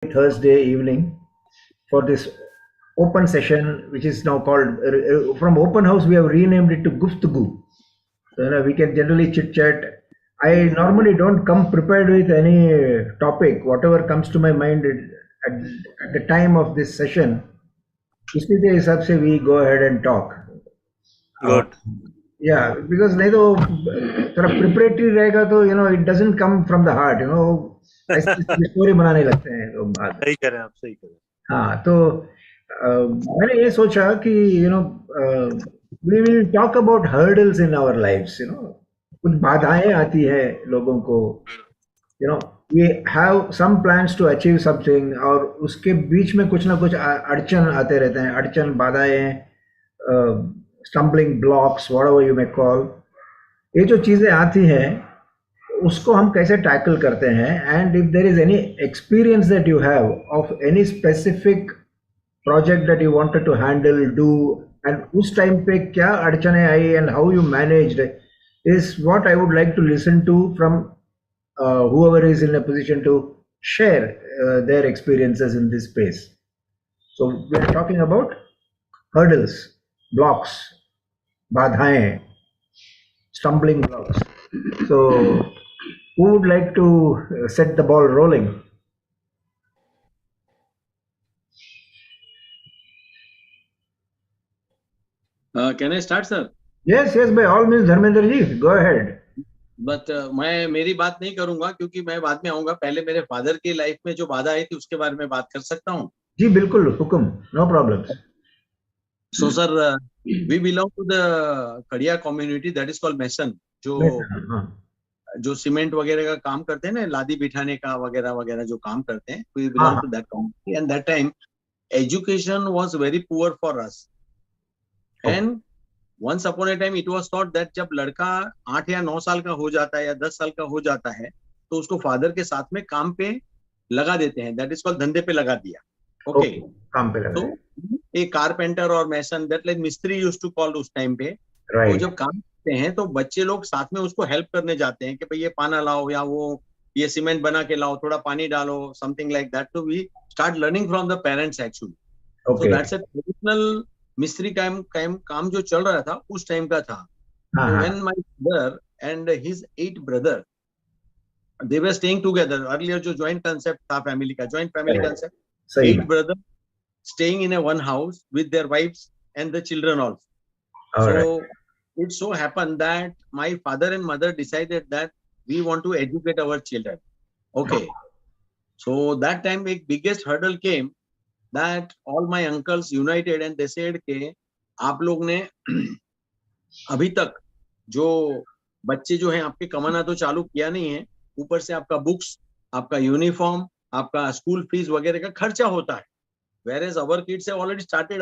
Thursday evening for this open session, which is now called from open house. We have renamed it to Guftagu. So we can generally chit chat. I normally don't come prepared with any topic. Whatever comes to my mind at the time of this session, इसी के हिसाब से we go ahead and talk. Uh, Good. yeah, because नहीं तो थोड़ा preparatory रहेगा तो it doesn't come from the heart. ऐसे स्टोरी बनाने लगते हैं लोग बाद में. सही कह रहे हैं आप, सही कह रहे हैं. हाँ तो मैंने ये सोचा कि we will talk about hurdles in our lifes. कुछ बाधाएं आती है लोगों को. We have some plans to achieve something और उसके बीच में कुछ ना कुछ अड़चन आते रहते हैं. अड़चन, बाधाएं, stumbling blocks, whatever you may call. ये जो चीजें आती हैं उसको हम कैसे टैकल करते हैं. And if there is any experience that you have of any specific project that you wanted to handle, do, and उस टाइम पे क्या अड़चने आई and how you managed, is what I would like to listen to from whoever is in a position to share their experiences in this space. So we are talking about hurdles, blocks, badhaएं, stumbling blocks. So who would like to set the ball rolling? Can I start, sir? Yes, by all means, Dharmendra ji, go ahead. But मैं मेरी बात नहीं करूंगा क्योंकि मैं बाद में आऊंगा. पहले मेरे फादर की लाइफ में जो बाधा आई थी उसके बारे में बात कर सकता हूँ. जी बिल्कुल, हुक्म, no problem. So sir, we belong to the Kadia community that is called mason. जो सीमेंट वगैरह का काम करते हैं ना, लादी बिठाने का वगैरह वगैरह जो काम करते हैं, we belong to that community. And that time education was very poor for us. And once upon a time it was thought that जब लड़का 8 या 9 साल का हो जाता है या 10 साल का हो जाता है तो उसको फादर के साथ में काम पे लगा देते हैं. दैट इज कॉल्ड धंधे पे लगा दिया. ओके, काम पे लगा. तो एक कारपेंटर और मैसन, दैट लाइक मिस्त्री यूज्ड टू कॉल उस टाइम पे. तो जब काम करते हैं तो बच्चे लोग साथ में उसको हेल्प करने जाते हैं कि भाई ये पाना लाओ या वो ये सीमेंट बना के लाओ, थोड़ा पानी डालो, समथिंग लाइक दैट. तो we start learning from the parents actually. So that's a traditional मिस्त्री काम जो चल रहा था उस टाइम का था. When my brother and his 8 brother, they were staying together. Earlier जो joint concept था family का, joint family concept, 8 brothers staying in a one house with their wives and the children also. So it so happened that my father and mother decided that we want to educate our children. Okay, so that time a biggest hurdle came that all my uncles united and they said कि आप लोग ने अभी तक जो बच्चे जो हैं आपके कमाना तो चालू किया नहीं है, ऊपर से आपका बुक्स, आपका यूनिफॉर्म, आपका स्कूल फीस वगैरह का खर्चा होता है. Whereas our kids have already started,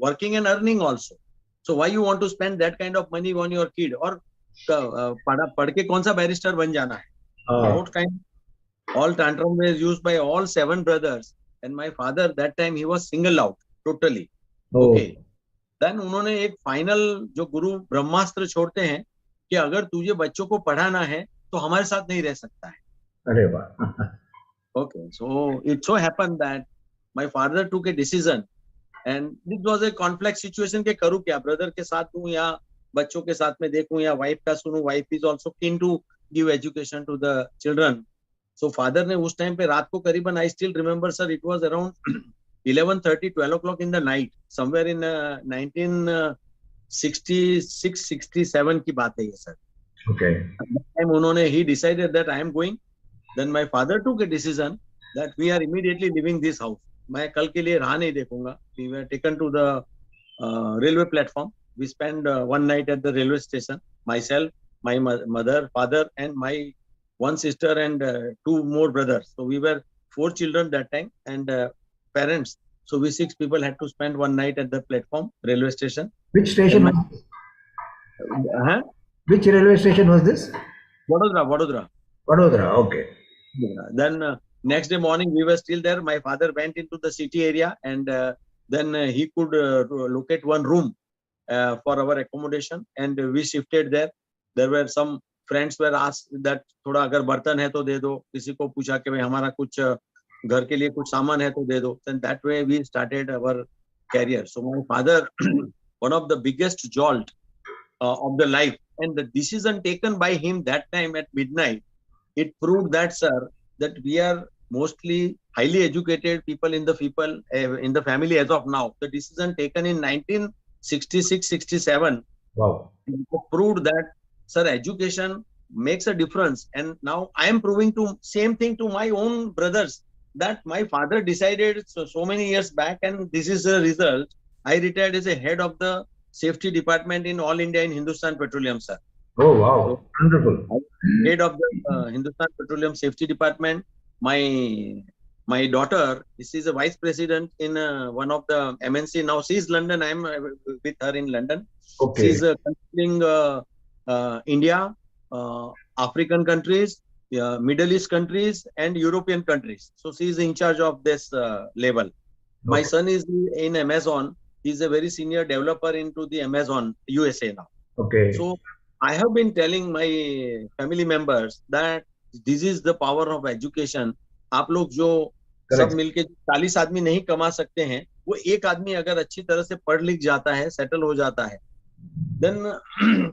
working and earning also. So why you want to spend that kind of money on your kid? और पढ़ के कौन सा बैरिस्टर बन जाना है? What kind? All tantrum were used by all 7 brothers. And my father that time he was single out totally. Okay. Then उन्होंने एक फाइनल जो गुरु ब्रह्मास्त्र छोड़ते हैं कि अगर तुझे बच्चों को पढ़ाना है तो हमारे साथ नहीं रह सकता है. अरे वाह. Okay, so it so happened that my father took a decision and this was a complex situation कि करूँ क्या, ब्रदर के साथ दूं या बच्चों के साथ में देखूं या वाइफ का सुनूं. Wife is also keen to give education to the children. So father ने उस टाइम पे रात को करीबन, I still remember sir, it was around 11:30, 12 o'clock in the night, somewhere in 1966-67 की बात है ये sir. Okay. At that time उन्होंने he decided that I am going. Then my father took a decision that we are immediately leaving this house. मैं कल के लिए राह नहीं देखूंगा. We were taken to the railway platform. We spent one night at the railway station. Myself, my mother, father, and my one sister and 2 more brothers. So we were 4 children that time and parents. So we 6 people had to spend one night at the platform, railway station. Which station was this? Which railway station was this? Vadodara. Okay. Then next day morning we were still there. My father went into the city area and then he could locate one room for our accommodation and we shifted there. There were some friends were asked that थोड़ा अगर बर्तन है तो दे दो. किसी को पूछा कि भाई हमारा कुछ घर के लिए कुछ सामान है तो दे दो. Then that way we started our career. So my father, one of the biggest jolt of the life, and the decision taken by him that time at midnight, it proved that, sir, that we are mostly highly educated people in the family as of now. The decision taken in 1966-67 Wow. proved that, sir, education makes a difference. And now I am proving to same thing to my own brothers, that my father decided so many years back, and this is the result. I retired as a head of the safety department in All India in Hindustan Petroleum, sir. Oh, So wow. Wonderful. I was head of the Hindustan Petroleum Safety Department. My daughter, she is a vice president in one of the MNC. Now she is London. I am with her in London. She Okay. is considering India, African countries, Middle East countries, and European countries. So she is in charge of this level. My Okay. son is in Amazon. He is a very senior developer into the Amazon USA now. Okay. So I have been telling my family members that this is the power of education. आप लोग जो सब Correct. मिलके 40 आदमी नहीं कमा सकते हैं, वो एक आदमी अगर अच्छी तरह से पढ़ लिख जाता है, सेटल हो जाता है, देन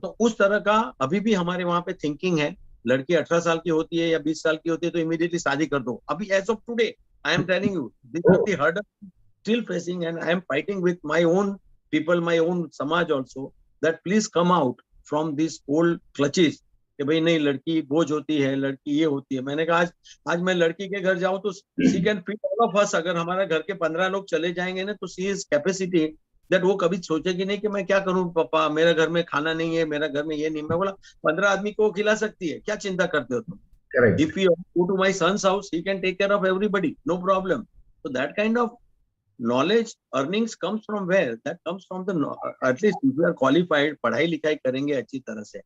तो उस तरह का अभी भी हमारे वहां पे थिंकिंग है. लड़की 18 साल की होती है या 20 साल की होती है तो इमीडिएटली शादी कर दो. अभी age of today I am telling you, this are the hurdle still facing, and I am fighting with my own people, my own samaj also, that please come out from these old clutches कि भाई नहीं, लड़की बोझ होती है, लड़की ये होती है. मैंने कहा आज मैं लड़की के घर जाऊं तो she can feed all of us. अगर हमारा घर के 15 लोग चले जाएंगे ना, तो शी इज कैपेसिटी दैट वो कभी सोचेगी नहीं कि मैं क्या करूं पापा, मेरे घर में खाना नहीं है, मेरा घर में ये नहीं. मैं बोला 15 आदमी को खिला सकती है, क्या चिंता करते हो तुम. Correct. If you go to my son's house, he can take care of everybody, no problem. So that kind of knowledge earnings comes from where? That comes from the at least if you are qualified, पढ़ाई लिखाई करेंगे अच्छी तरह से.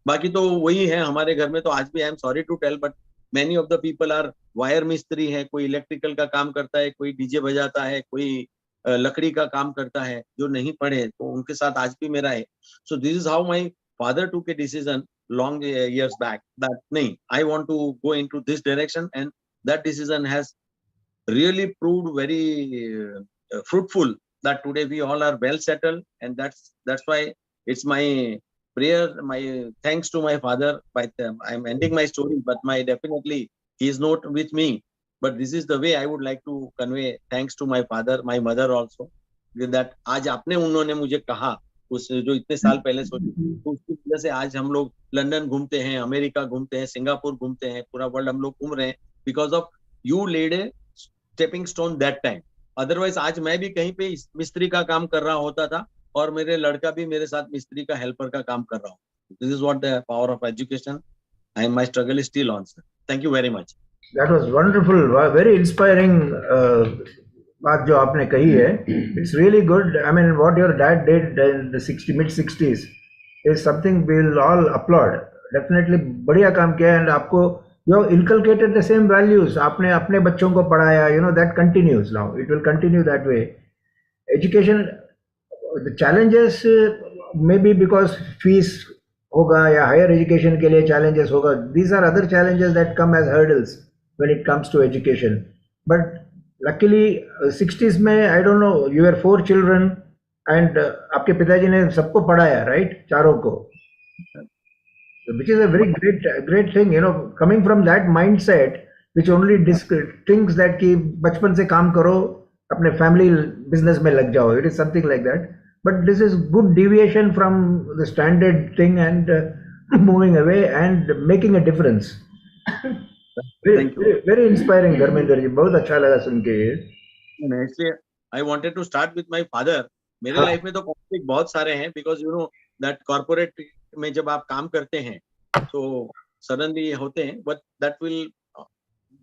बाकी तो वही है हमारे घर में. तो आज भी I am sorry to tell, but many of the people are wire मिस्त्री है, कोई इलेक्ट्रिकल का काम करता है, कोई डीजे बजाता है, कोई लकड़ी का काम करता है, जो नहीं पढ़े. तो उनके साथ आज भी मेरा है. So this is how my father took a decision long years back that nahi, I want to go into this direction, and that decision has really proved very fruitful, that today we all are well settled. And that's why it's my prayer, my thanks to my father. But I'm ending my story, but my definitely he is not with me, but this is the way I would like to convey thanks to my father, my mother also, that आज आपने उन्होंने मुझे कहा उस जो इतने साल पहले सोची, तो उसकी वजह से आज हम लोग लंदन घूमते हैं, अमेरिका घूमते हैं, सिंगापुर घूमते हैं, पूरा वर्ल्ड हम लोग घूम रहे हैं, because of you led a stepping stone that time. Otherwise आज मैं भी कहीं पे मिस्त्री का काम कर रहा होता था, और मेरे लड़का भी मेरे साथ मिस्त्री का हेल्पर का काम कर रहा हूँ. This is what the power of education, and my struggle is still on, sir. Thank you very much. That was wonderful, very inspiring बात जो आपने कही है. It's really good. I mean, what your dad did in the mid 60s is something we'll all applaud. Definitely बढ़िया काम किया. And आपको you inculcated the same values. आपने अपने बच्चों को पढ़ाया. You know that continues now. It will continue that way. Education, the challenges maybe because fees होगा या higher education के लिए challenges होगा. These are other challenges that come as hurdles when it comes to education. But luckily 60s में I don't know, you were 4 children and आपके पिताजी ने सबको पढ़ाया, right? चारों को, which is a very great thing, you know, coming from that mindset which only thinks that कि बचपन से काम करो, अपने family business में लग जाओ. It is something like that. But this is good deviation from the standard thing, and moving away and making a difference. very inspiring, Dharmendra ji. बहुत अच्छा लगा सुन के ये. इसलिए I wanted to start with my father. मेरे लाइफ में तो conflict बहुत सारे हैं, because you know that corporate में जब आप काम करते हैं तो सडनली होते हैं, बट दैट विल,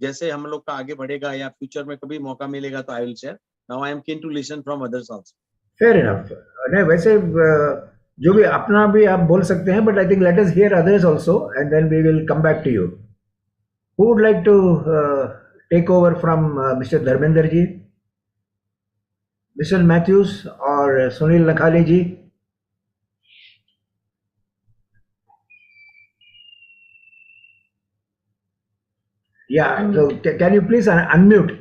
जैसे हम लोग का आगे बढ़ेगा या फ्यूचर में कभी मौका मिलेगा तो I will share. Now I am keen to listen from others also. Fair enough. नहीं, वैसे जो भी अपना भी आप बोल सकते हैं, but I think let us hear others also and then we will come back to you. Who would like to take over from Mr. Dharmender ji, Mr. Matthews or Sunil Lakhali ji? Yeah, so can you please unmute?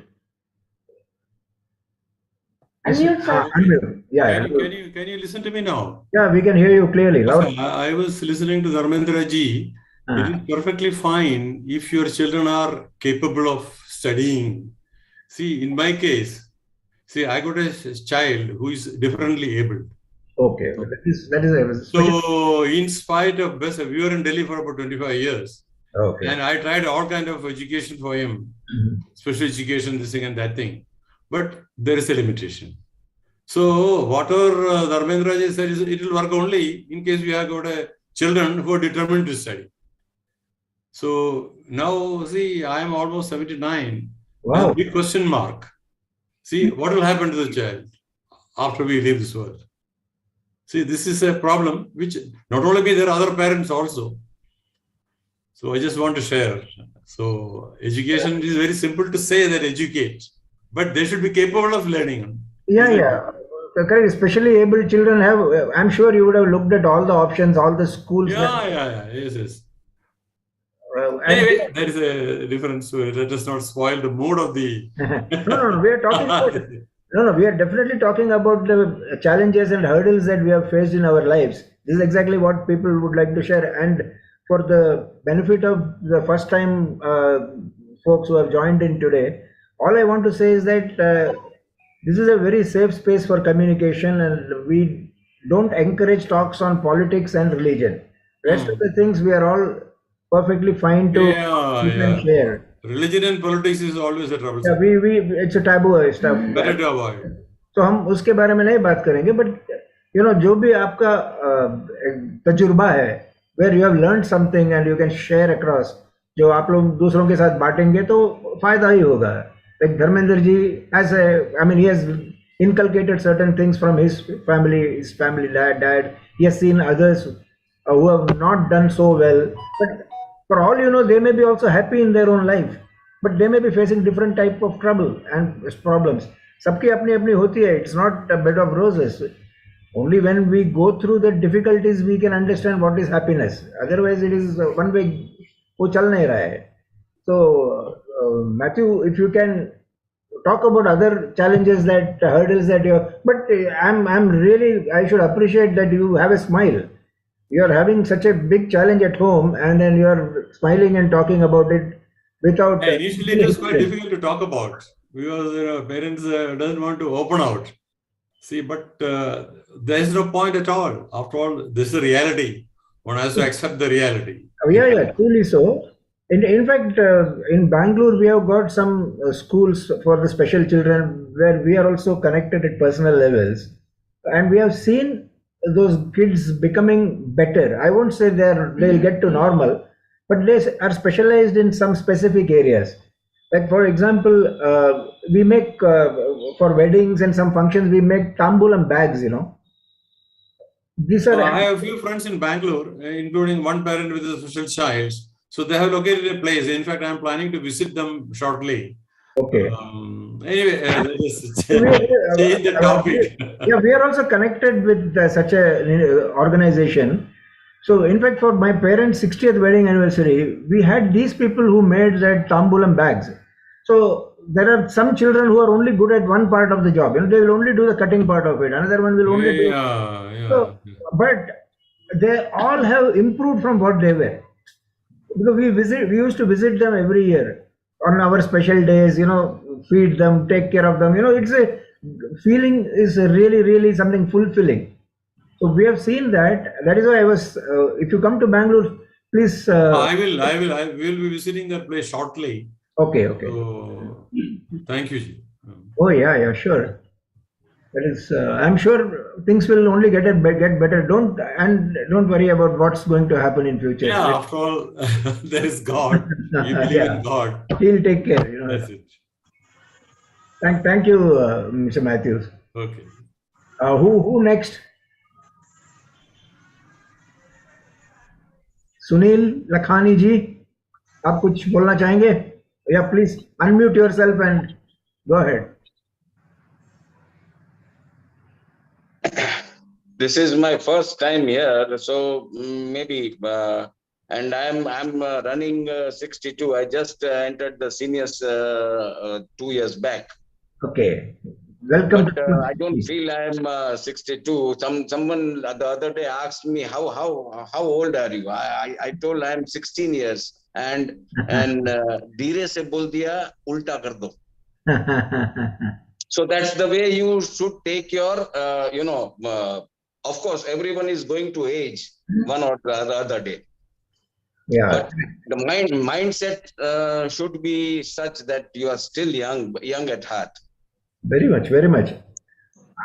Unmute, sir. Unmute. Yeah. Can you listen to me now? Yeah, we can hear you clearly. Loud. I was listening to Dharmendra ji. It is perfectly fine if your children are capable of studying. See, in my case, I got a child who is differently abled. Okay. That is so in spite of best, we were in Delhi for about 25 years. Okay. And I tried all kind of education for him, special education, this thing and that thing. But there is a limitation. So whatever Dharmendra ji said, it will work only in case we have got children who are determined to study. So now, see, I am almost 79. Wow. Big question mark. See, what will happen to the child after we leave this world? See, this is a problem which not only me, there are other parents also. So I just want to share. So education is very simple to say that educate, but they should be capable of learning. Yeah. Correct. Especially able children have, I'm sure you would have looked at all the options, all the schools. Yes. Anyway, there is a difference. Let us not spoil the mood of the... No, we are talking about... No, we are definitely talking about the challenges and hurdles that we have faced in our lives. This is exactly what people would like to share. And for the benefit of the first time folks who have joined in today, all I want to say is that this is a very safe space for communication, and we don't encourage talks on politics and religion. Rest of the things we are all perfectly fine to share. Religion and politics is always a trouble. Yeah, it's a taboo stuff. Better to avoid. तो हम उसके बारे में नहीं बात करेंगे, but जो भी आपका तजुर्बा है, where you have learned something and you can share across, जो आप लोग दूसरों के साथ बांटेंगे तो फायदा ही होगा. Like Dharmendra ji he has inculcated certain things from his family dad. He has seen others who have not done so well, but for all you know, they may be also happy in their own life, but they may be facing different type of trouble and problems. सबकी अपनी अपनी होती है. It's not a bed of roses. Only when we go through the difficulties we can understand what is happiness. Otherwise, it is one way. वो चल नहीं रहा है. So Matthew, if you can talk about other challenges, hurdles that you have, but I should appreciate that you have a smile. You are having such a big challenge at home, and then you are smiling and talking about it without... Initially, it was quite difficult to talk about because parents doesn't want to open out. See, but there is no point at all. After all, this is the reality. One has to accept the reality. Yeah, truly so. In fact, in Bangalore, we have got some schools for the special children where we are also connected at personal levels, and we have seen those kids becoming better. I won't say they'll get to normal, but they are specialized in some specific areas. Like for example, we make for weddings and some functions, we make tambulam bags. These are. I have a few friends in Bangalore, including one parent with a special child. So they have located a place. In fact, I am planning to visit them shortly. Okay. Anyway, let's change the topic. We are also connected with such a organization. So, in fact, for my parents' 60th wedding anniversary, we had these people who made that tambulam bags. So, there are some children who are only good at one part of the job. They will only do the cutting part of it. Another one will only do. So, but they all have improved from what they were. Because we used to visit them every year on our special days, feed them, take care of them. It's a feeling is really, really something fulfilling. So we have seen that. That is why I was, if you come to Bangalore, please. I will be visiting that place shortly. Okay. So, thank you, Ji. Oh, yeah, sure. That is, I'm sure things will only get better. Don't worry about what's going to happen in future. Yeah, after all, there is God. You believe in God. He'll take care. That's it. Thank you, Mr. Matthews. Okay. Who next? Sunil Lakhani ji, आप कुछ बोलना चाहेंगे? Yeah, please unmute yourself and go ahead. This is my first time here, so maybe, and I'm running 62. I just entered the seniors 2 years back. Okay, Welcome But to I don't feel I'm 62. Someone the other day asked me how old are you? I told I'm 16 years and धीरे से बोल दिया उल्टा कर दो. So that's the way you should take your of course everyone is going to age one or the other day. Yeah. But the mindset should be such that you are still young at heart. Very much, very much.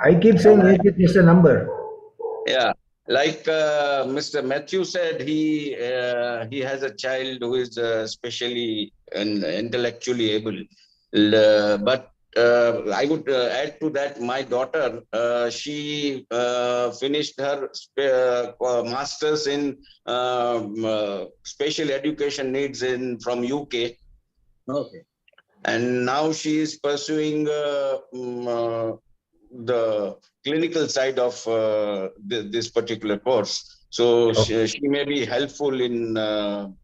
I keep saying age is just a number. Yeah, like Mr. Matthew said, he has a child who is specially and intellectually able. But I would add to that, my daughter, she finished her master's in special education needs from UK. Okay. And now she is pursuing the clinical side of this particular course. So she may be helpful in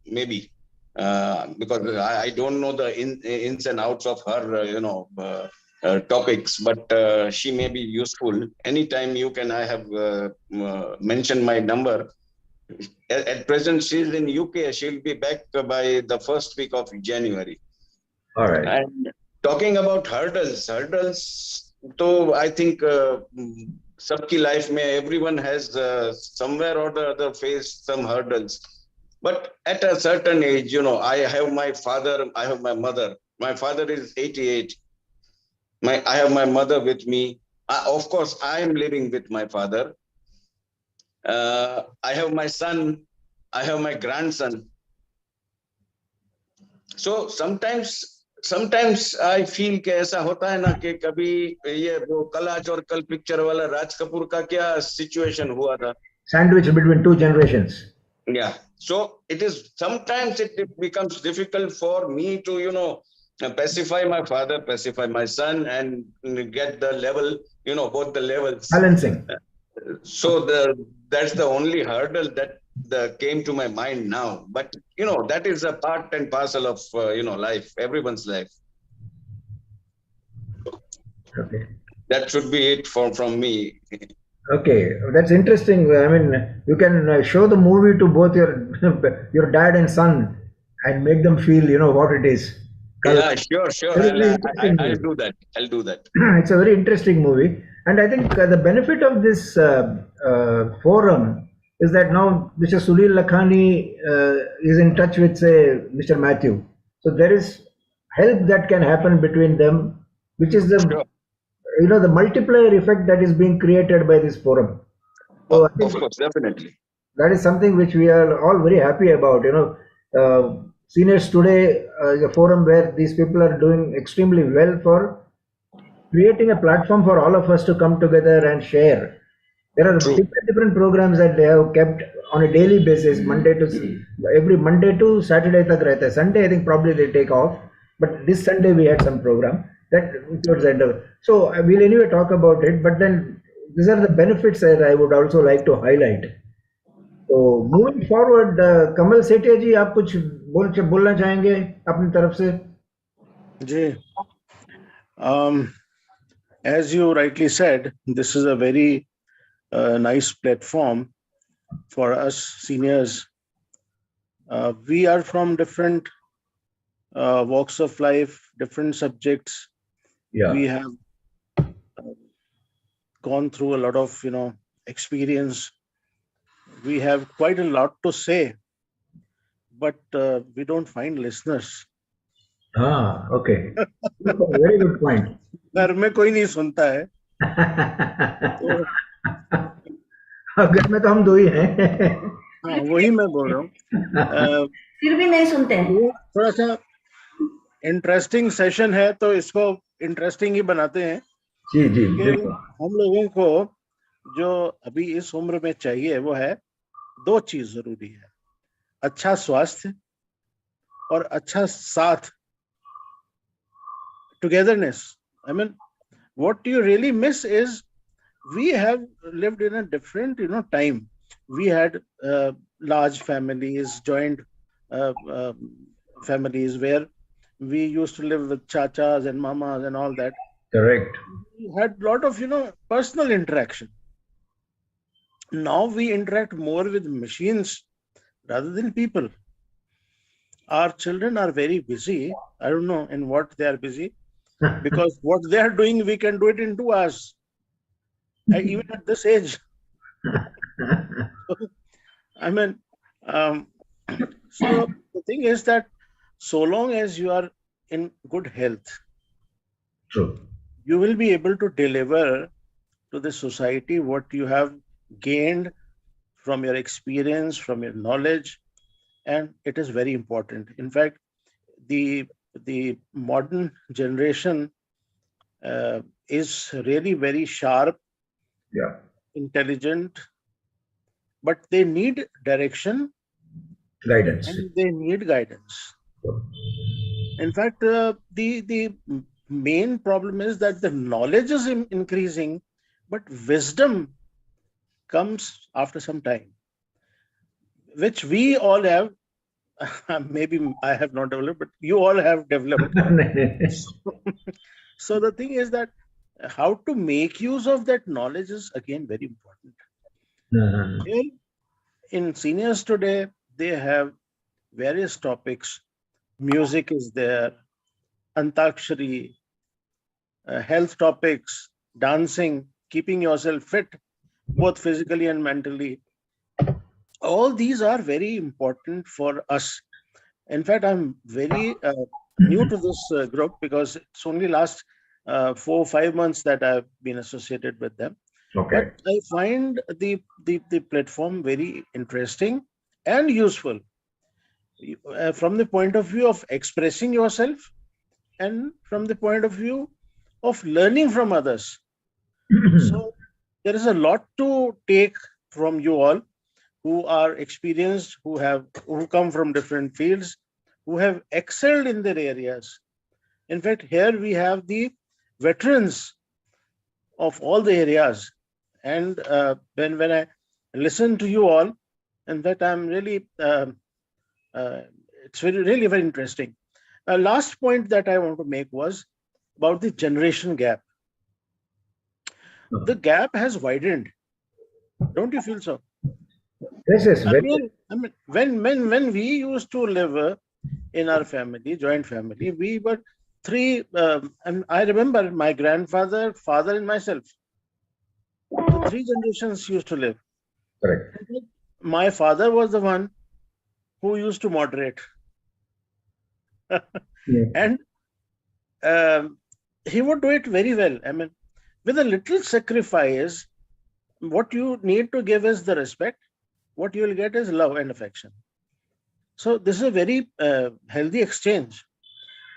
maybe because I don't know the ins and outs of her topics, but she may be useful. Anytime you can, I have mentioned my number. At present, she's in UK. She'll be back by the first week of January. All right. And talking about hurdles. So I think सबकी life में everyone has somewhere or the other faced some hurdles. But at a certain age, I have my father, I have my mother. My father is 88. I have my mother with me. Of course, I am living with my father. I have my son. I have my grandson. So sometimes I feel कि ऐसा होता है ना कि कभी ये वो कल आज और कल पिक्चर वाला राज कपूर का क्या सिचुएशन हुआ था. Sandwich between two generations. Yeah. So sometimes it becomes difficult for me to pacify my father, pacify my son, and get the level, both the levels. Balancing. So that's the only hurdle that came to my mind now. But that is a part and parcel of life, everyone's life. Okay. That should be it from me. Okay, that's interesting. I mean, you can show the movie to both your dad and son and make them feel what it is. Yeah, sure. I'll do that. It's a very interesting movie, and I think the benefit of this forum is that now Mr. Sunil Lakhani is in touch with, say, Mr. Matthew. So there is help that can happen between them, which is the the multiplier effect that is being created by this forum. So I think of course, definitely. That is something which we are all very happy about. Seniors today is a forum where these people are doing extremely well for creating a platform for all of us to come together and share. There are different programs that they have kept on a daily basis, every Monday to Saturday tak rehta hai. Sunday I think probably they take off, but this Sunday we had some program that towards the end of it. So we'll anyway talk about it, but then these are the benefits that I would also like to highlight. So moving forward, Kamal Sethia ji, आप कुछ बोलना चाहेंगे अपनी तरफ से? जी, as you rightly said, this is a very nice platform for us seniors. We are from different walks of life, different subjects. Yeah. We have gone through a lot of experience. We have quite a lot to say, but we don't find listeners. Okay. Very good point. घर में कोई नहीं सुनता है. घर में तो हम दो ही हैं. हाँ, वही मैं बोल रहा हूँ. फिर भी नहीं सुनते हैं. थोड़ा सा इंटरेस्टिंग सेशन है तो इसको इंटरेस्टिंग ही बनाते हैं. जी. हम लोगों को जो अभी इस उम्र में चाहिए वो है 2 चीज जरूरी है. अच्छा स्वास्थ्य और अच्छा साथ, togetherness. I mean, what you really miss is we have lived in a different time. We had large families, joint families where we used to live with chachas and mamas and all that. Correct. We had a lot of, personal interaction. Now we interact more with machines rather than people. Our children are very busy. I don't know in what they are busy, because what they are doing, we can do it in 2 hours, even at this age. I mean, um, so the thing is that so long as you are in good health, True. you will be able to deliver to the society what you have gained from your experience, from your knowledge, and it is very important. In fact, the modern generation is really very sharp, Yeah. intelligent, but they need direction Guidance. and they need guidance. In fact, the main problem is that the knowledge is increasing, but wisdom comes after some time, which we all have. Maybe I have not developed, but you all have developed. So the thing is that how to make use of that knowledge is again very important. Here in seniors today, they have various topics. Music is there, antakshari, health topics, dancing, keeping yourself fit, both physically and mentally. All these are very important for us. In fact, I'm very new to this group because it's only last 4 or 5 months that I've been associated with them. Okay. But I find the platform very interesting and useful from the point of view of expressing yourself and from the point of view of learning from others. So there is a lot to take from you all who are experienced, who come from different fields, who have excelled in their areas. In fact, here we have the veterans of all the areas. And when I listen to you all, in fact, I'm really, it's really very interesting. Last point that I want to make was about the generation gap. The gap has widened. Don't you feel so? Yes. I mean, when we used to live in our family, joint family, we were 3, and I remember my grandfather, father, and myself. The 3 generations used to live. Correct. My father was the one who used to moderate. And he would do it very well. I mean, with a little sacrifice, what you need to give is the respect. What you will get is love and affection. So this is a very healthy exchange.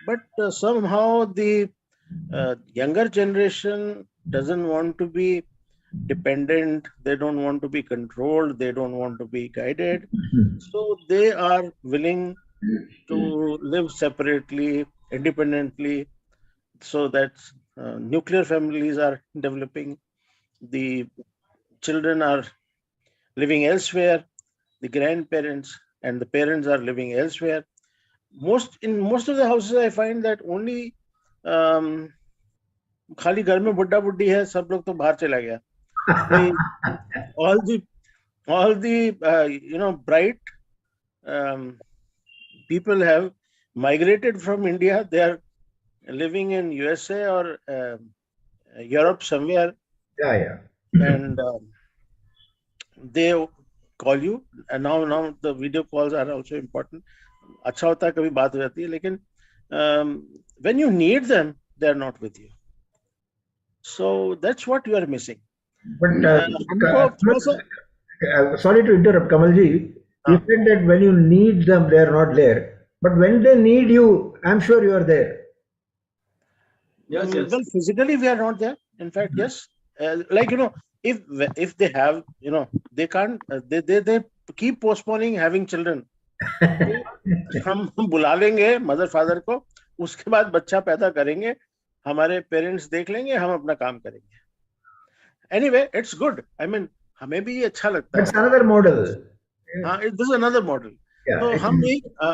But somehow the younger generation doesn't want to be dependent. They don't want to be controlled. They don't want to be guided. So they are willing to live separately, independently, so that nuclear families are developing. The children are living elsewhere. The grandparents and the parents are living elsewhere. In most of the houses, I find that only खाली घर में बुड्ढा बुड्ढी है, सब लोग तो बाहर चला गया. All the bright people have migrated from India. They are living in USA or Europe somewhere. Yeah. And they call you, and now the video calls are also important. अच्छा होता है कभी बात हो जाती है, लेकिन when you need them, they are not with you. So that's what you are missing. But sorry to interrupt, Kamalji. You said that when you need them, they are not there. But when they need you, I'm sure you are there. Yes. Well, physically we are not there. In fact, yes. Like, if they have, they can't. They keep postponing having children. हम बुला लेंगे mother father को, उसके बाद बच्चा पैदा करेंगे, हमारे पेरेंट्स देख लेंगे, हम अपना काम करेंगे. Anyway, it's good. I mean, हमें भी ये अच्छा लगता है. It's another model. हाँ, this is another model. तो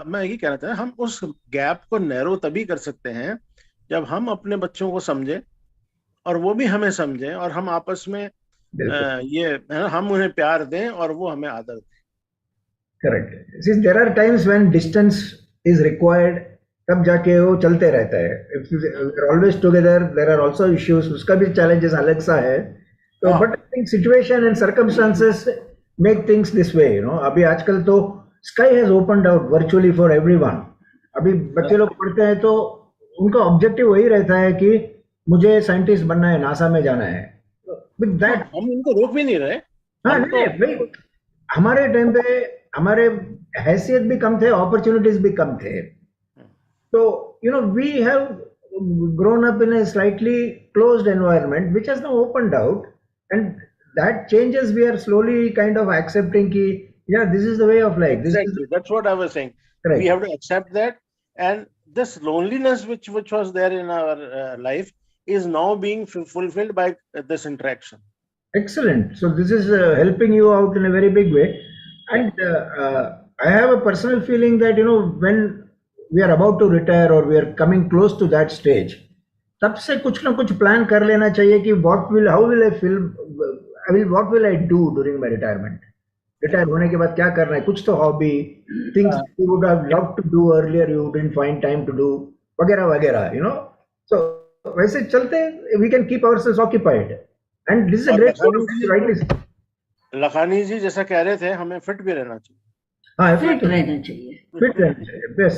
मैं यही कहना था, हम उस गैप को नैरो तभी कर सकते हैं जब हम अपने बच्चों को समझे और वो भी हमें समझें और हम आपस में ये है ना, हम उन्हें प्यार दें और वो हमें आदर दें. Correct. Since there are times when distance is required, तब जाके वो चलते रहता है. If we are always together, there are also issues. उसका भी challenges अलग सा है. तो but I think situation and circumstances make things this way. You know, अभी आजकल तो sky has opened out virtually for everyone. अभी बच्चे लोग पढ़ते हैं तो उनका ऑब्जेक्टिव वही रहता है कि मुझे साइंटिस्ट बनना है, नासा में जाना है. With that, हम इनको रोक भी नहीं रहे. हाँ नहीं भाई, हमारे टाइम पे हमारे हैसियत भी कम थे, अपॉर्चुनिटीज भी कम थे. तो you know we have grown up in a slightly closed environment which has now opened out, and that changes we are slowly kind of accepting ki yeah, this is the way of life. Exactly. That's what I was saying. Correct. We have to accept that, and this loneliness which was there in our life is now being fulfilled by this interaction. Excellent. So this is helping you out in a very big way. And I have a personal feeling that, you know, when we are about to retire or we are coming close to that stage, तब से कुछ ना कुछ plan कर लेना चाहिए कि what will I do during my retirement. Retire होने के बाद क्या करना है, कुछ तो hobby, things you would have loved to do earlier you didn't find time to do, वगैरह वगैरह, you know. So वैसे चलते we can keep ourselves occupied, and this is a great rightly. Lakhani जी जैसा कह रहे थे, हमें फिट भी रहना चाहिए. हाँ, फिट रहना चाहिए, फिट रहना चाहिए, बस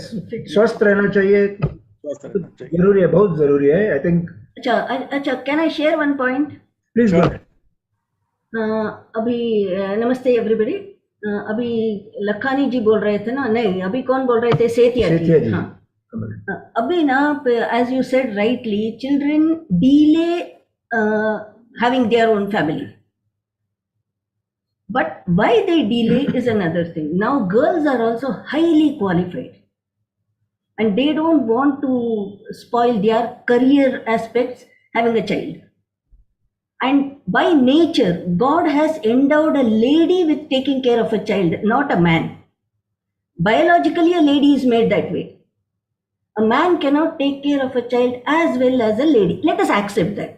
स्वस्थ रहना चाहिए, जरूरी है, बहुत जरूरी है. I think. अच्छा, can I share one point please. अभी नमस्ते एवरीबॉडी. अभी लखानी जी बोल रहे थे ना, नहीं अभी कौन बोल रहे थे, सेठिया जी. हाँ, अभी ना as you said rightly, children delay having their own family. But why they delay is another thing. Now girls are also highly qualified, and they don't want to spoil their career aspects having a child. And by nature, God has endowed a lady with taking care of a child, not a man. Biologically, a lady is made that way. A man cannot take care of a child as well as a lady. Let us accept that.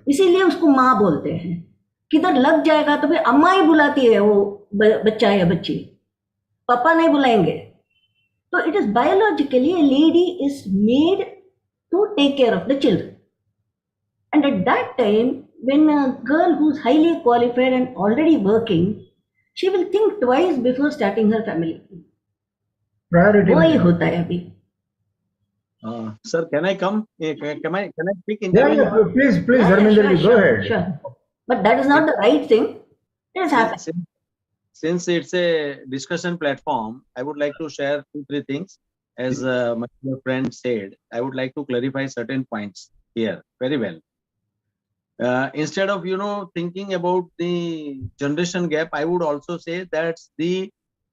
इसीलिए उसको माँ बोलते हैं. किधर लग जाएगा तो फिर अम्मा ही बुलाती है वो बच्चा या बच्ची, पापा नहीं बुलाएंगे. तो it is biologically a lady is made to take care of the children, and at that time when a girl who's highly qualified and already working, she will think twice before starting her family. वही होता है अभी. Sir, can I come? Can I speak in? Yeah, please, Dharmendra ji, go ahead. Sure. But that is not the right thing. It has happened. Since it's a discussion platform, I would like to share 2-3 things. As my friend said, I would like to clarify certain points here very well. Instead of thinking about the generation gap, I would also say that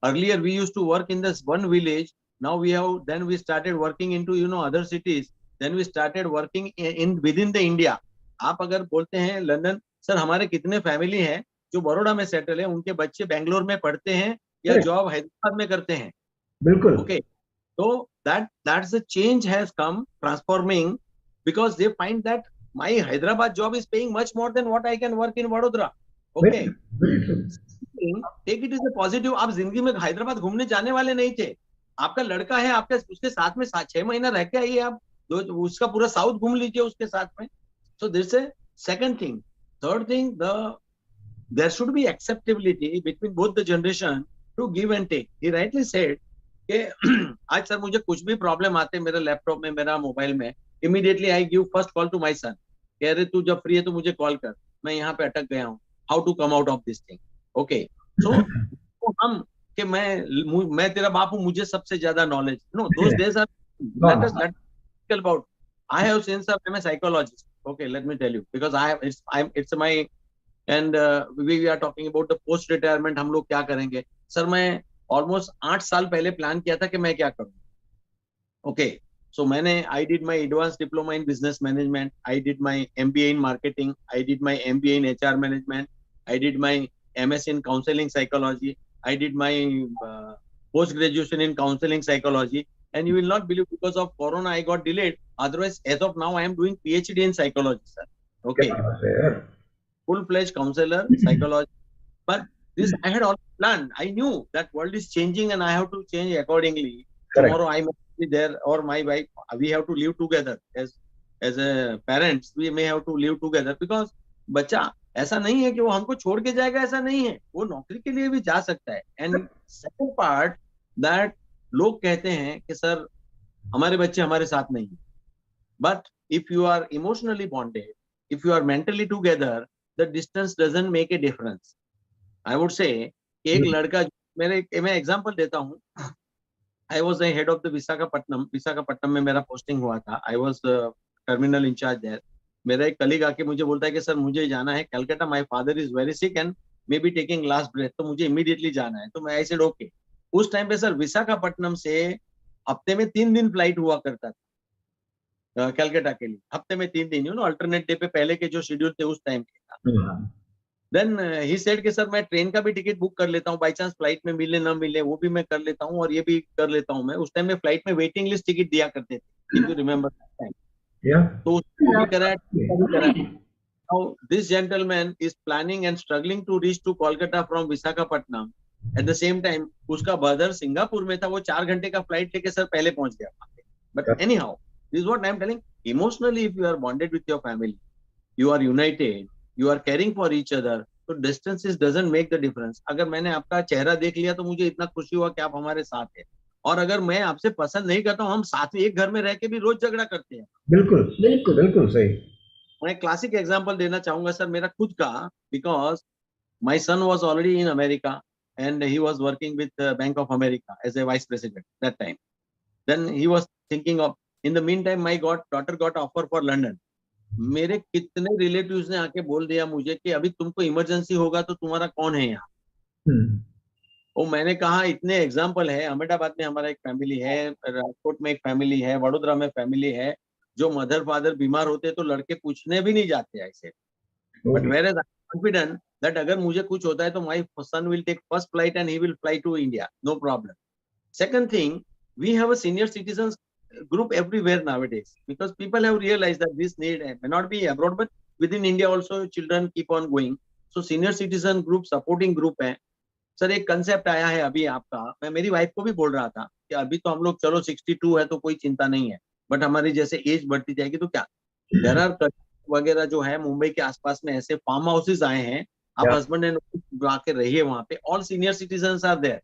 earlier we used to work in this one village. Now then we started working into other cities. Then we started working within the India. आप अगर बोलते हैं London, sir हमारे कितने family हैं जो बड़ौदा में settle है, उनके बच्चे बेंगलोर में पढ़ते हैं या जॉब हैदराबाद में करते हैं. बिल्कुल. ओके, तो that's the change has come, transforming, because they find that my Hyderabad job is paying much more than what I can work in Vadodara. Okay, take it as a positive. आप जिंदगी में हैदराबाद घूमने जाने वाले नहीं थे, आपका लड़का है, आपके उसके साथ में 6 महीना रह के आइए, आप उसका पूरा साउथ घूम लीजिए उसके साथ में. So this is a second thing. Third thing, there should be acceptability between both the generation to give and take. He rightly said कि आज सर मुझे कुछ भी प्रॉब्लम आते मेरे लैपटॉप में, मेरा मोबाइल में, immediately I give first call to my son. कह रहे तू जब फ्री है तो मुझे कॉल कर, मैं यहाँ पे अटक गया हूँ, how to come out of this thing. Okay, so हम कि मैं तेरा बाप हूँ, मुझे सबसे ज्यादा knowledge. No, those days are let us about. I have since I'm a psychologist. Okay, let me tell you, because it's my, and we are talking about the post retirement. हम लोग क्या करेंगे सर. मैं almost 8 साल पहले plan किया था कि मैं क्या करूँ. Okay, so I did my advanced diploma in business management, I did my MBA in marketing, I did my MBA in HR management, I did my MS in counseling psychology, I did my post graduation in counseling psychology. And you will not believe, because of Corona, I got delayed. Otherwise, as of now, I am doing PhD in psychology, sir. Okay, full-fledged counselor, psychologist. But this I had already planned. I knew that world is changing and I have to change accordingly. Correct. Tomorrow I may be there or my wife. We have to live together as a parents. We may have to live together because बच्चा ऐसा नहीं है कि वो हमको छोड़ के जाएगा, ऐसा नहीं है. वो नौकरी के लिए भी जा सकता है. And second part that लोग कहते हैं कि सर हमारे बच्चे हमारे साथ नहीं है. But if you are emotionally bonded, if you are mentally together, the distance doesn't make a difference. I would say एक लड़का मैं एग्जांपल देता हूँ. I was the head of the Visakhapatnam में मेरा पोस्टिंग हुआ था. I was terminal in charge there. मेरा एक कलीग आके मुझे बोलता है कि सर मुझे जाना है Calcutta. My father is very sick and may be taking last breath, तो मुझे इमीडिएटली जाना है. तो मैं आई सेड ओके. उस टाइम पे सर विशाखापट्टनम से हफ्ते में 3 दिन फ्लाइट हुआ करता था कलकत्ता के लिए. हफ्ते में 3 दिन, अल्टरनेट डे पे पहले के जो शेड्यूल थे उस टाइम के था. देन ही सेड कि सर मैं ट्रेन का भी टिकट बुक कर लेता हूँ, बाई चांस फ्लाइट में मिले ना मिले वो भी मैं कर लेता हूँ, और ये भी कर लेता हूँ मैं. उस टाइम में फ्लाइट में वेटिंग लिस्ट टिकट दिया करते थे, इफ यू रिमेम्बर टाइम. तो उसको भी करा. Now this gentleman is planning and struggling to reach to Kolkata from Visakhapatnam. At the same time, उसका brother सिंगापुर में था, वो 4 घंटे का फ्लाइट लेके सर पहले पहुंच गया. But anyhow, this is what I am telling. Emotionally, if you are bonded with your family, you are united, you are caring for each other, so distances doesn't make the difference. अगर मैंने आपका चेहरा देख लिया तो मुझे इतना खुशी हुआ कि आप हमारे साथ हैं. और अगर मैं आपसे पसंद नहीं करता हूँ, हम साथ में एक घर में रह के भी रोज झगड़ा करते हैं. बिल्कुल बिल्कुल बिल्कुल सही. मैं क्लासिक एग्जांपल देना चाहूंगा सर मेरा खुद का, because my son was already in America and he was working with Bank of America as a vice president that time. Then he was thinking of, in the meantime my daughter got offer for London. मेरे कितने relatives ने आके बोल दिया मुझे कि अभी तुमको इमरजेंसी होगा तो तुम्हारा कौन है यहाँ. और मैंने कहा इतने एग्जाम्पल है. अहमदाबाद में हमारा एक फैमिली है, राजकोट में एक फैमिली है, वडोदरा में फैमिली है, जो मदर फादर बीमार होते तो लड़के पूछने भी नहीं जाते ऐसे. But whereas I am confident that अगर मुझे कुछ होता है तो my son will take first flight and he will fly to India, no problem. Second thing, we have a senior citizens group everywhere nowadays because people have realized that this need may not be abroad but within India also children keep on going. So senior citizen group supporting group है. Sir एक concept आया है अभी आपका, मैं मेरी wife को भी बोल रहा था कि अभी तो हम लोग चलो 62 है तो कोई चिंता नहीं है, बट हमारी जैसे एज बढ़ती जाएगी तो क्या. देयर आर वगैरह जो है मुंबई के आसपास में ऐसे फार्म हाउसेस आए हैं, आप हस्बैंड एंड आके रहिए वहां पे. All senior citizens are there.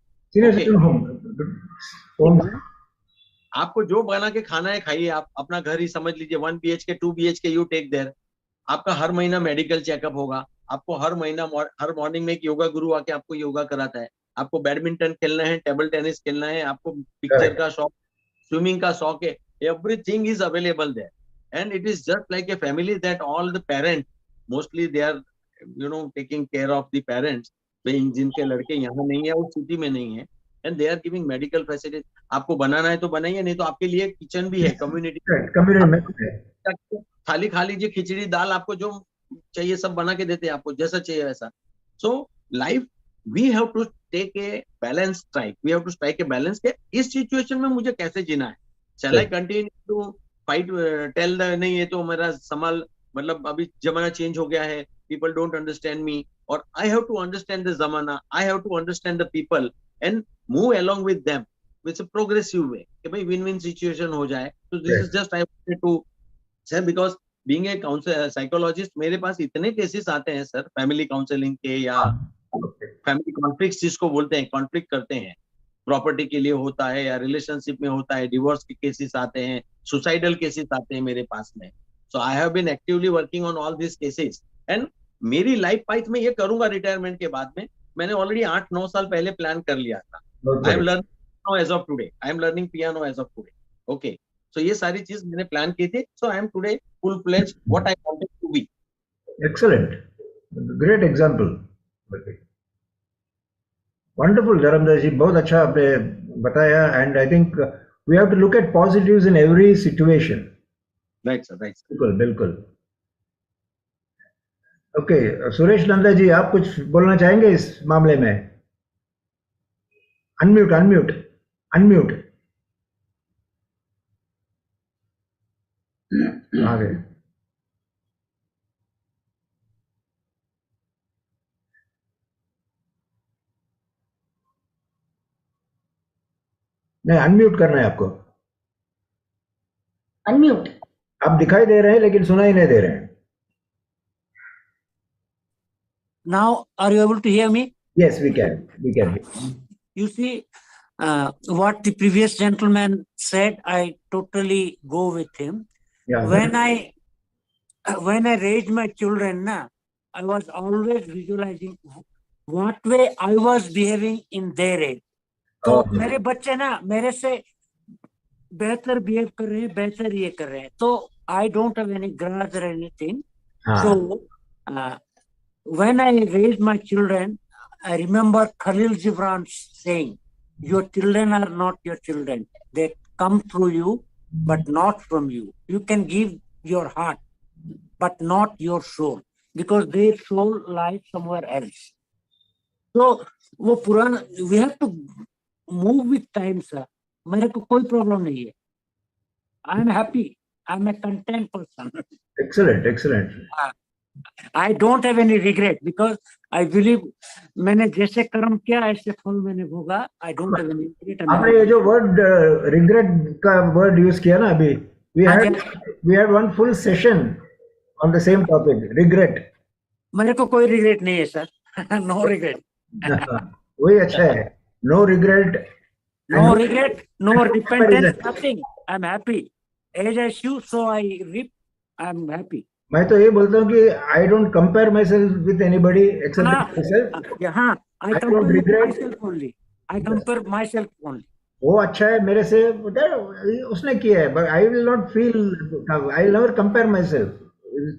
आपको जो बना के खाना है खाइए, आप अपना घर ही समझ लीजिए. 1 BHK 2 BHK you take there. आपका हर महीना मेडिकल चेकअप होगा, आपको हर महीना हर मॉर्निंग में एक योगा गुरु आके आपको योगा कराता है. आपको बैडमिंटन खेलना है, टेबल टेनिस खेलना है, आपको पिक्चर का शौक, स्विमिंग का शौक है, everything is available there. And it is just like a family that all the parents mostly they are taking care of the parents, जिनके लड़के यहाँ नहीं है और सिटी में नहीं है, and they are giving medical facilities. आपको बनाना है तो बनाइए, नहीं तो आपके लिए किचन भी है, कम्युनिटी थाली खा लीजिए, खिचड़ी दाल, आपको जो चाहिए सब बना के देते हैं, आपको जैसा चाहिए वैसा. So life we have to take a balance strike, we have to strike a balance के इस सिचुएशन में मुझे कैसे जीना है. Shall I continue to fight, tell the नहीं ये तो मेरा संभाल, मतलब अभी जमाना चेंज हो गया है, पीपल डोंट अंडरस्टैंड मी, और I have to understand the जमाना, I have to understand the people and move along with them with a progressive way कि भाई विन विन सिचुएशन हो जाए. तो this is just I wanted to sir, because being a counsellor psychologist मेरे पास इतने cases आते हैं सर, फैमिली काउंसलिंग के या फैमिली कॉन्फ्लिक्ट जिसको बोलते हैं, कॉन्फ्लिक्ट करते हैं, प्रॉपर्टी के लिए होता है या रिलेशनशिप में होता है, डिवोर्स के केसेस आते हैं, सुसाइडल केसेस आते हैं मेरे पास में. So I have been actively working on all this cases and मेरी लाइफ पाइथ में ये करूंगा रिटायरमेंट के बाद में. मैंने ऑलरेडी 8-9 साल पहले प्लान कर लिया था. I am learning age of today, I am learning piano age of today. Okay, so ये सारी चीज मैंने प्लान की थी. so I am today full fledged what I wanted to be. Excellent, great example, wonderful Dharmdas जी, बहुत अच्छा आपने बताया. and I think we have to look at positives in every situation. Right sir, right sir. बिल्कुल बिल्कुल. Okay, Suresh Nanda ji आप कुछ बोलना चाहेंगे इस मामले में? Unmute unmute unmute. आ गए. नहीं, अनम्यूट करना है आपको. Unmute. आप दिखाई दे रहे हैं लेकिन सुनाई नहीं दे रहे हैं. Now, are you able to hear me? Yes, we can. We can. You see, what the previous gentleman said, I totally go with him. Yeah. When I raised my children, I was always visualizing what way I was behaving in their age. तो मेरे बच्चे ना मेरे से बेहतर behave कर रहे हैं, बेहतर ये कर रहे हैं, तो I don't have any grudge or anything. So when I raised my children, I remember Khalil Gibran saying, "Your children are not your children. They come through you, but not from you. You can give your heart, but not your soul, because their soul lies somewhere else." So वो पुराना, we have to move with time, sir. मेरे को कोई problem नहीं है. I am happy. I am a content person. Excellent, excellent. I don't have any regret because I believe मैंने जैसे कर्म किया ऐसे फल मैंने भोगा. I don't have any regret. आपने ये जो word regret का word use किया ना अभी, we had one full session on the same topic, regret. मेरे को कोई regret नहीं है sir. No regret. वही अच्छा है. No regret. No regret, no repentance, nothing. I'm happy. As I sow, so I reap. I'm happy. मैं तो ये बोलता हूँ कि I don't compare myself with anybody except myself. हाँ, I compare myself only. I compare myself only. वो अच्छा है मेरे से, उसने किया है, but I will not feel, I will never compare myself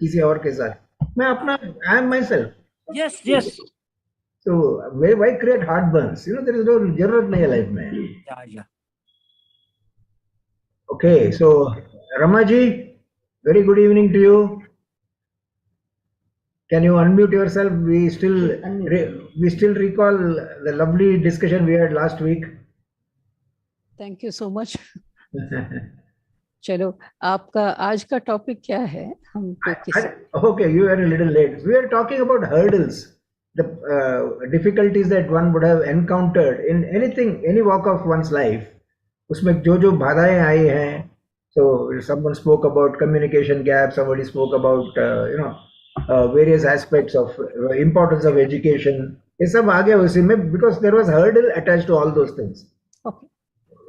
किसी और के साथ. मैं अपना, I am myself. Yes, yes. So why create heartburns? You know, there is no जरूरत नहीं है लाइफ में. Yeah. Okay, so Ramaji, very good evening to you. Can you unmute yourself? We still recall the lovely discussion we had last week. Thank you so much. चलो, आपका आज का topic क्या है? Okay, you are a little late. We are talking about hurdles, the difficulties that one would have encountered in anything, any walk of one's life. उसमें जो बाधाएं आई हैं. So someone spoke about communication gap. Somebody spoke about various aspects of importance of education. ये सब आ गया उसी में, because there was hurdle attached to all those things. Okay.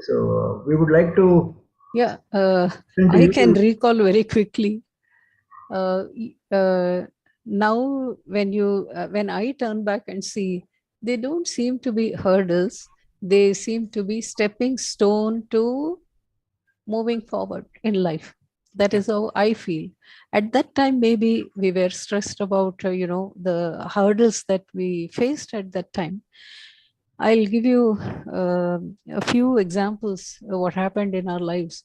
So we would like to. Yeah, I can recall very quickly. Now, when I turn back and see, they don't seem to be hurdles. They seem to be stepping stone to moving forward in life. That is how I feel. At that time, maybe we were stressed about, the hurdles that we faced at that time. I'll give you a few examples of what happened in our lives.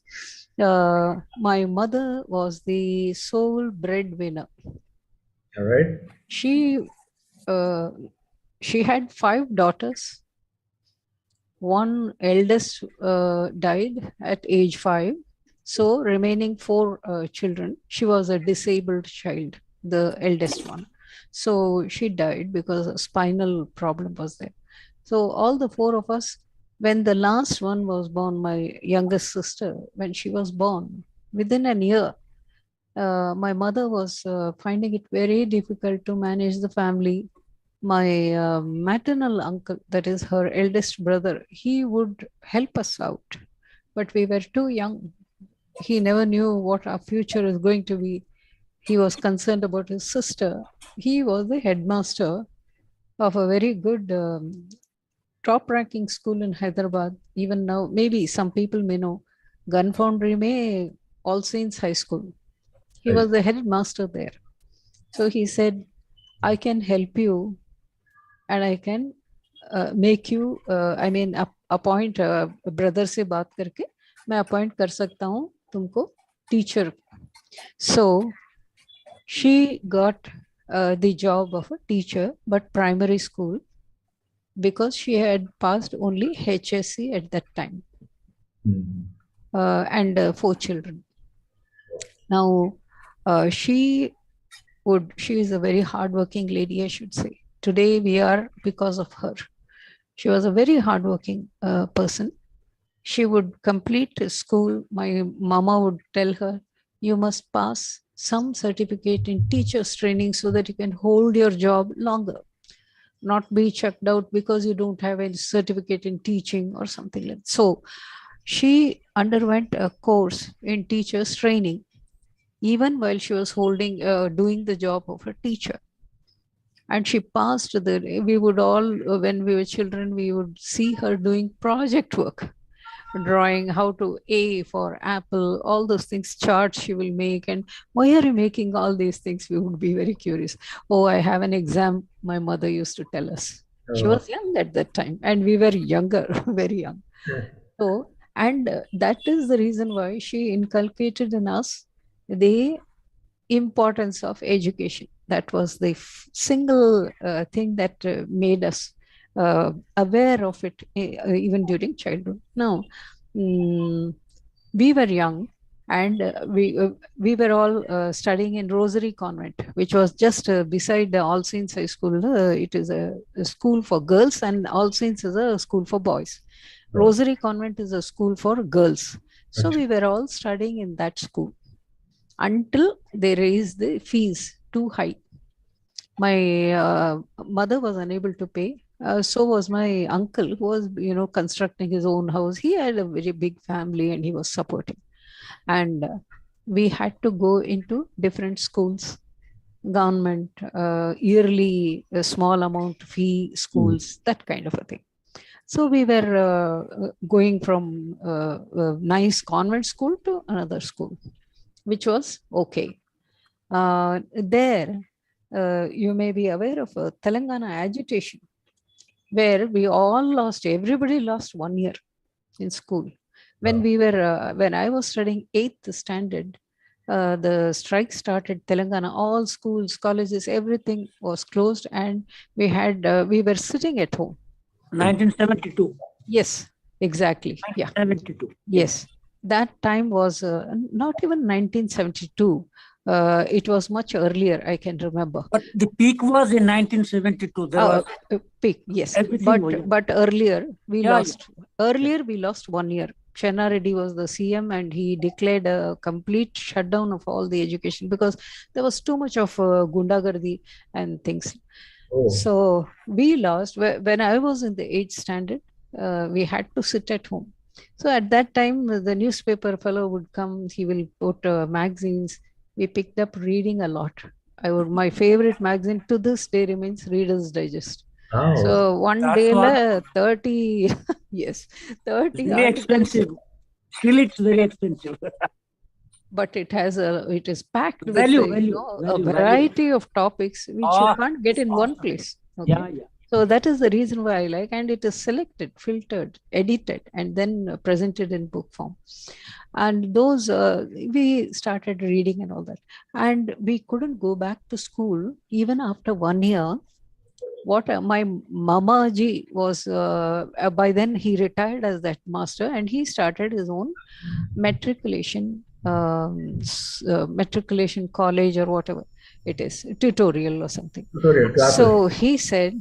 My mother was the sole breadwinner. All right. She had 5 daughters. One eldest died at age 5. So remaining 4 children. She was a disabled child, the eldest one. So she died because a spinal problem was there. So all the 4 of us, when the last one was born, my youngest sister, when she was born, within a year, my mother was finding it very difficult to manage the family. My maternal uncle, that is her eldest brother, he would help us out, but we were too young. He never knew what our future is going to be. He was concerned about his sister. He was the headmaster of a very good top-ranking school in Hyderabad. Even now, maybe some people may know, Gun Foundry May, All Saints High School. He was the headmaster there. So he said, I can help you and I can make you, appoint brother से बात करके मैं appoint कर सकता हूँ तुमको teacher. So she got the job of a teacher, but primary school, because she had passed only HSC at that time. And 4 children. Now, she is a very hardworking lady, I should say. Today we are because of her. She was a very hardworking person. She would complete school. My mama would tell her, you must pass some certificate in teacher's training so that you can hold your job longer, not be chucked out because you don't have any certificate in teaching or something like that. So she underwent a course in teacher's training, even while she was doing the job of a teacher. And she passed we would all, when we were children, we would see her doing project work, drawing how to A for apple, all those things, charts she will make. And why are you making all these things? We would be very curious. Oh, I have an exam, my mother used to tell us. She was young at that time, and we were younger, very young. So, and that is the reason why she inculcated in us the importance of education. That was the single thing that made us aware of it even during childhood. Now, we were young, and we were all studying in Rosary Convent, which was just beside the All Saints High School. It is a school for girls, and All Saints is a school for boys. Rosary Convent is a school for girls. So we were all studying in that school until they raised the fees too high. My mother was unable to pay. So was my uncle, who was, constructing his own house. He had a very big family and he was supporting. And we had to go into different schools, government, yearly small amount fee schools, that kind of a thing. So we were going from a nice convent school to another school, which was okay. There, you may be aware of a Telangana agitation, where we all lost, everybody lost 1 year in school. When I was studying 8th standard, the strike started. Telangana, all schools, colleges, everything was closed, and we were sitting at home. 1972. Yes, exactly. 1972. Yeah. Yes, that time was not even 1972. It was much earlier, I can remember. But the peak was in 1972. There was peak, yes. everything But earlier we lost. Earlier we lost 1 year. Chenna Reddy was the CM, and he declared a complete shutdown of all the education because there was too much of gundagardi and things. Oh. So we lost. When I was in the 8th standard, we had to sit at home. So at that time, the newspaper fellow would come. He will put magazines. We picked up reading a lot. My favorite magazine to this day remains Reader's Digest. Oh. So one day, 30, yes, 30 very expensive. Still, it's very expensive. But it is packed with a variety of topics which you can't get in one place. Okay? Yeah. So that is the reason why I like, and it is selected, filtered, edited, and then presented in book form. And those, we started reading and all that. And we couldn't go back to school even after 1 year. My Mama Ji was, by then he retired as that master, and he started his own matriculation college or whatever it is, tutorial or something. So he said,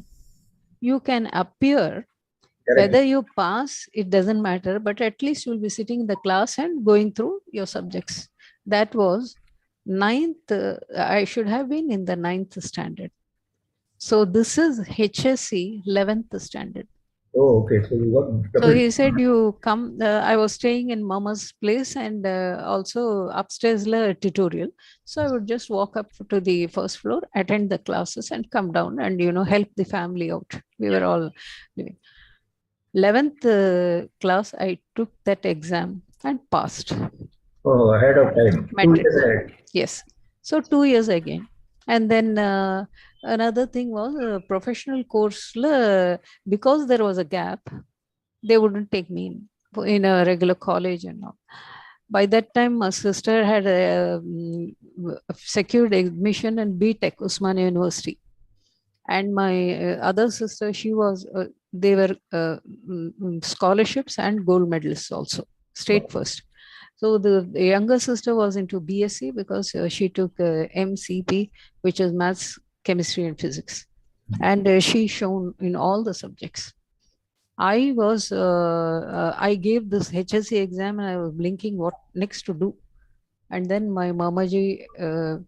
you can appear, whether you pass, it doesn't matter, but at least you'll be sitting in the class and going through your subjects. That was 9th, I should have been in the 9th standard. So this is HSC 11th standard. Oh, okay. So he said, you come, I was staying in Mama's place, and also upstairs tutorial. So I would just walk up to the first floor, attend the classes, and come down and, help the family out. We were all living. 11th class, I took that exam and passed. Oh, ahead of time. 2 years ahead. Yes. So 2 years again. And then another thing was a professional course, because there was a gap, they wouldn't take me in a regular college and all. By that time, my sister had secured admission in BTech, Usmania University. And my other sister, they were scholarships and gold medalists also, state first. So the younger sister was into BSc because she took MCP, which is maths, chemistry, and physics. And she shone in all the subjects. I gave this HSC exam and I was blinking what next to do. And then my Mamaji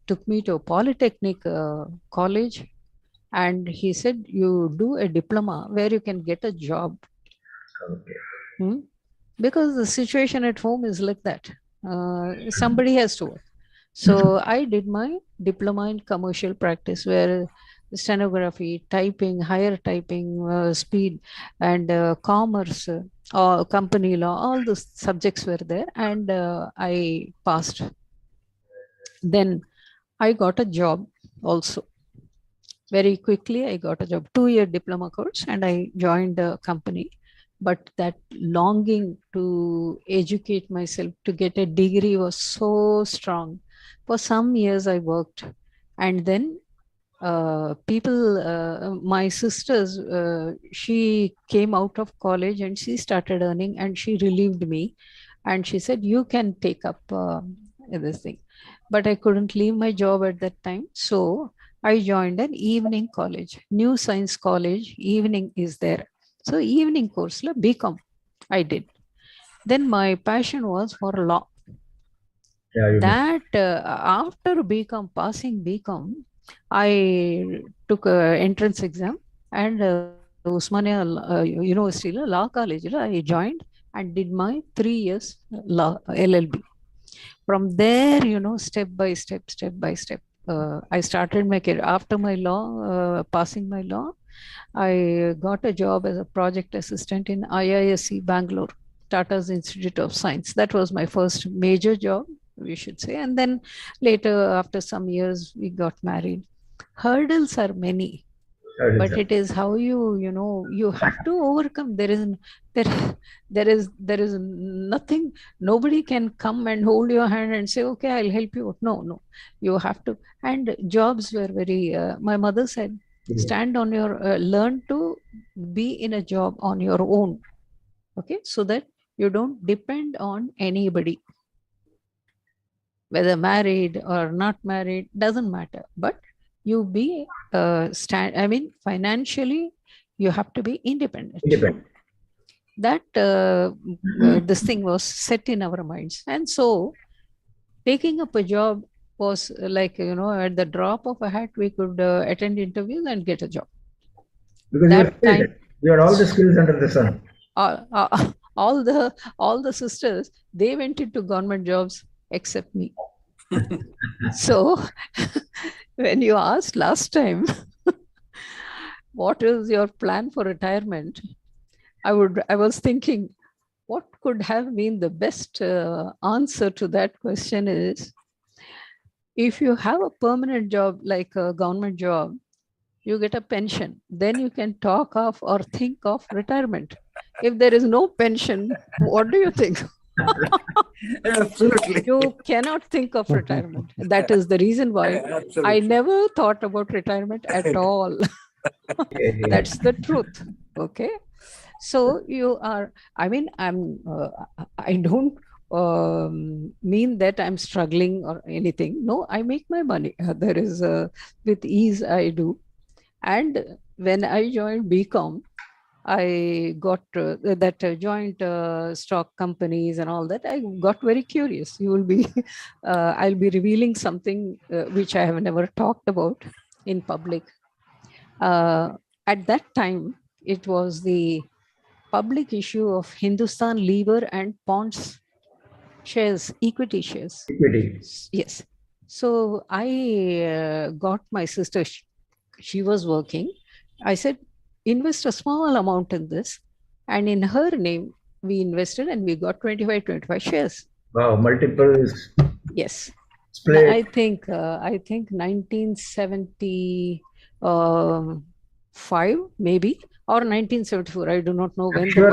took me to a polytechnic college, and he said, you do a diploma where you can get a job. Okay. Because the situation at home is like that. Somebody has to work. So I did my diploma in commercial practice, where stenography, typing, higher typing, speed, and commerce, or company law, all the subjects were there, and I passed. Then I got a job also. Very quickly, I got a job, 2-year diploma course, and I joined a company. But that longing to educate myself, to get a degree, was so strong. For some years, I worked. And then my sisters, she came out of college and she started earning, and she relieved me. And she said, you can take up this thing. But I couldn't leave my job at that time. So I joined an evening college, New Science College, evening is there. So evening course, BCom, I did. Then my passion was for law. That after BCom, passing BCom, I took an entrance exam, and Usmania University, Law College, I joined and did my 3 years law, LLB. From there, step by step, I started my career. After my law, passing my law, I got a job as a project assistant in IISc Bangalore, Tata's Institute of Science. That was my first major job, we should say. And then later, after some years, we got married. Hurdles are many, but it is how you have to overcome. There is nothing. Nobody can come and hold your hand and say, okay, I'll help you. No, you have to. And jobs were very, my mother said, stand on your, learn to be in a job on your own. Okay, so that you don't depend on anybody. Whether married or not married, doesn't matter. But you be financially, you have to be independent. That this thing was set in our minds. And so taking up a job was like, at the drop of a hat, we could attend interviews and get a job. Because you had all the skills under the sun. All the sisters, they went into government jobs except me. So when you asked last time, what is your plan for retirement? I was thinking, what could have been the best answer to that question is, if you have a permanent job, like a government job, you get a pension, then you can talk of or think of retirement. If there is no pension, what do you think? Absolutely. You cannot think of retirement. That is the reason why I never thought about retirement at all. That's the truth. Okay. So you are, I don't mean that I'm struggling or anything. No, I make my money. There is, with ease I do. And when I joined BCom, I got that joint stock companies and all that. I got very curious. You will be, I'll be revealing something which I have never talked about in public. At that time, it was the public issue of Hindustan Lever and Ponds shares, equity shares. Equity. Yes. So I got my sister, she was working. I said, invest a small amount in this. And in her name, we invested and we got 25 shares. Wow, multiples. Yes. Split. I think 1975 maybe, or 1974. I do not know when. Sure,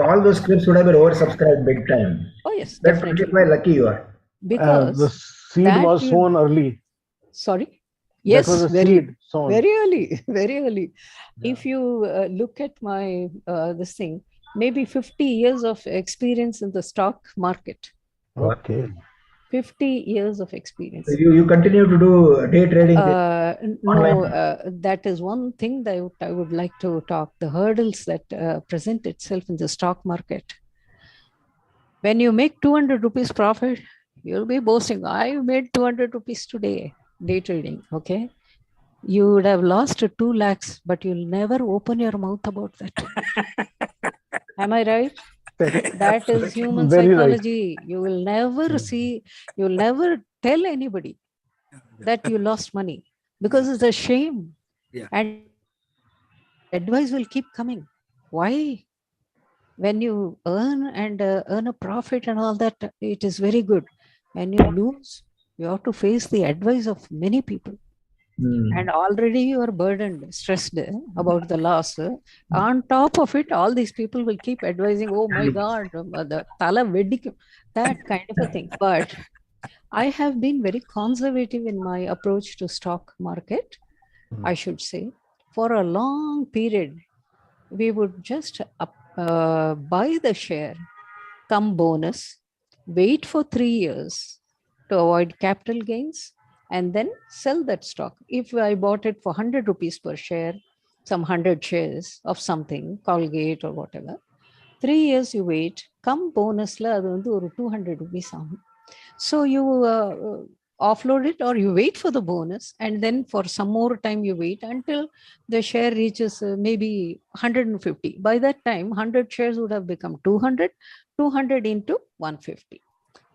all those clips would have been oversubscribed big time. Oh yes, That's definitely. why lucky you are. Because the seed was sown early. Sorry. Yes, very early. Yeah. If you look at my this thing, maybe 50 years of experience in the stock market. Okay. 50 years of experience. You continue to do day trading? No, that is one thing that I would like to talk, the hurdles that present itself in the stock market. When you make 200 rupees profit, you'll be boasting, I made 200 rupees today, day trading, okay? You would have lost 2 lakhs, but you'll never open your mouth about that. Am I right? That is human psychology. Right. You will never see, you will never tell anybody that you lost money because it's a shame. Yeah. And advice will keep coming. Why? When you earn and earn a profit and all that, it is very good. When you lose, you have to face the advice of many people. And already you are burdened, stressed about the loss. On top of it, all these people will keep advising, oh my God, the tala vedik, that kind of a thing. But I have been very conservative in my approach to stock market, I should say. For a long period, we would just buy the share, come bonus, wait for 3 years to avoid capital gains, and then sell that stock. If I bought it for 100 rupees per share, some 100 shares of something, Colgate or whatever, 3 years you wait, come bonus la adu vandu oru 200 rupees aagum. So you offload it or you wait for the bonus, and then for some more time you wait until the share reaches maybe 150. By that time, 100 shares would have become 200, 200 into 150.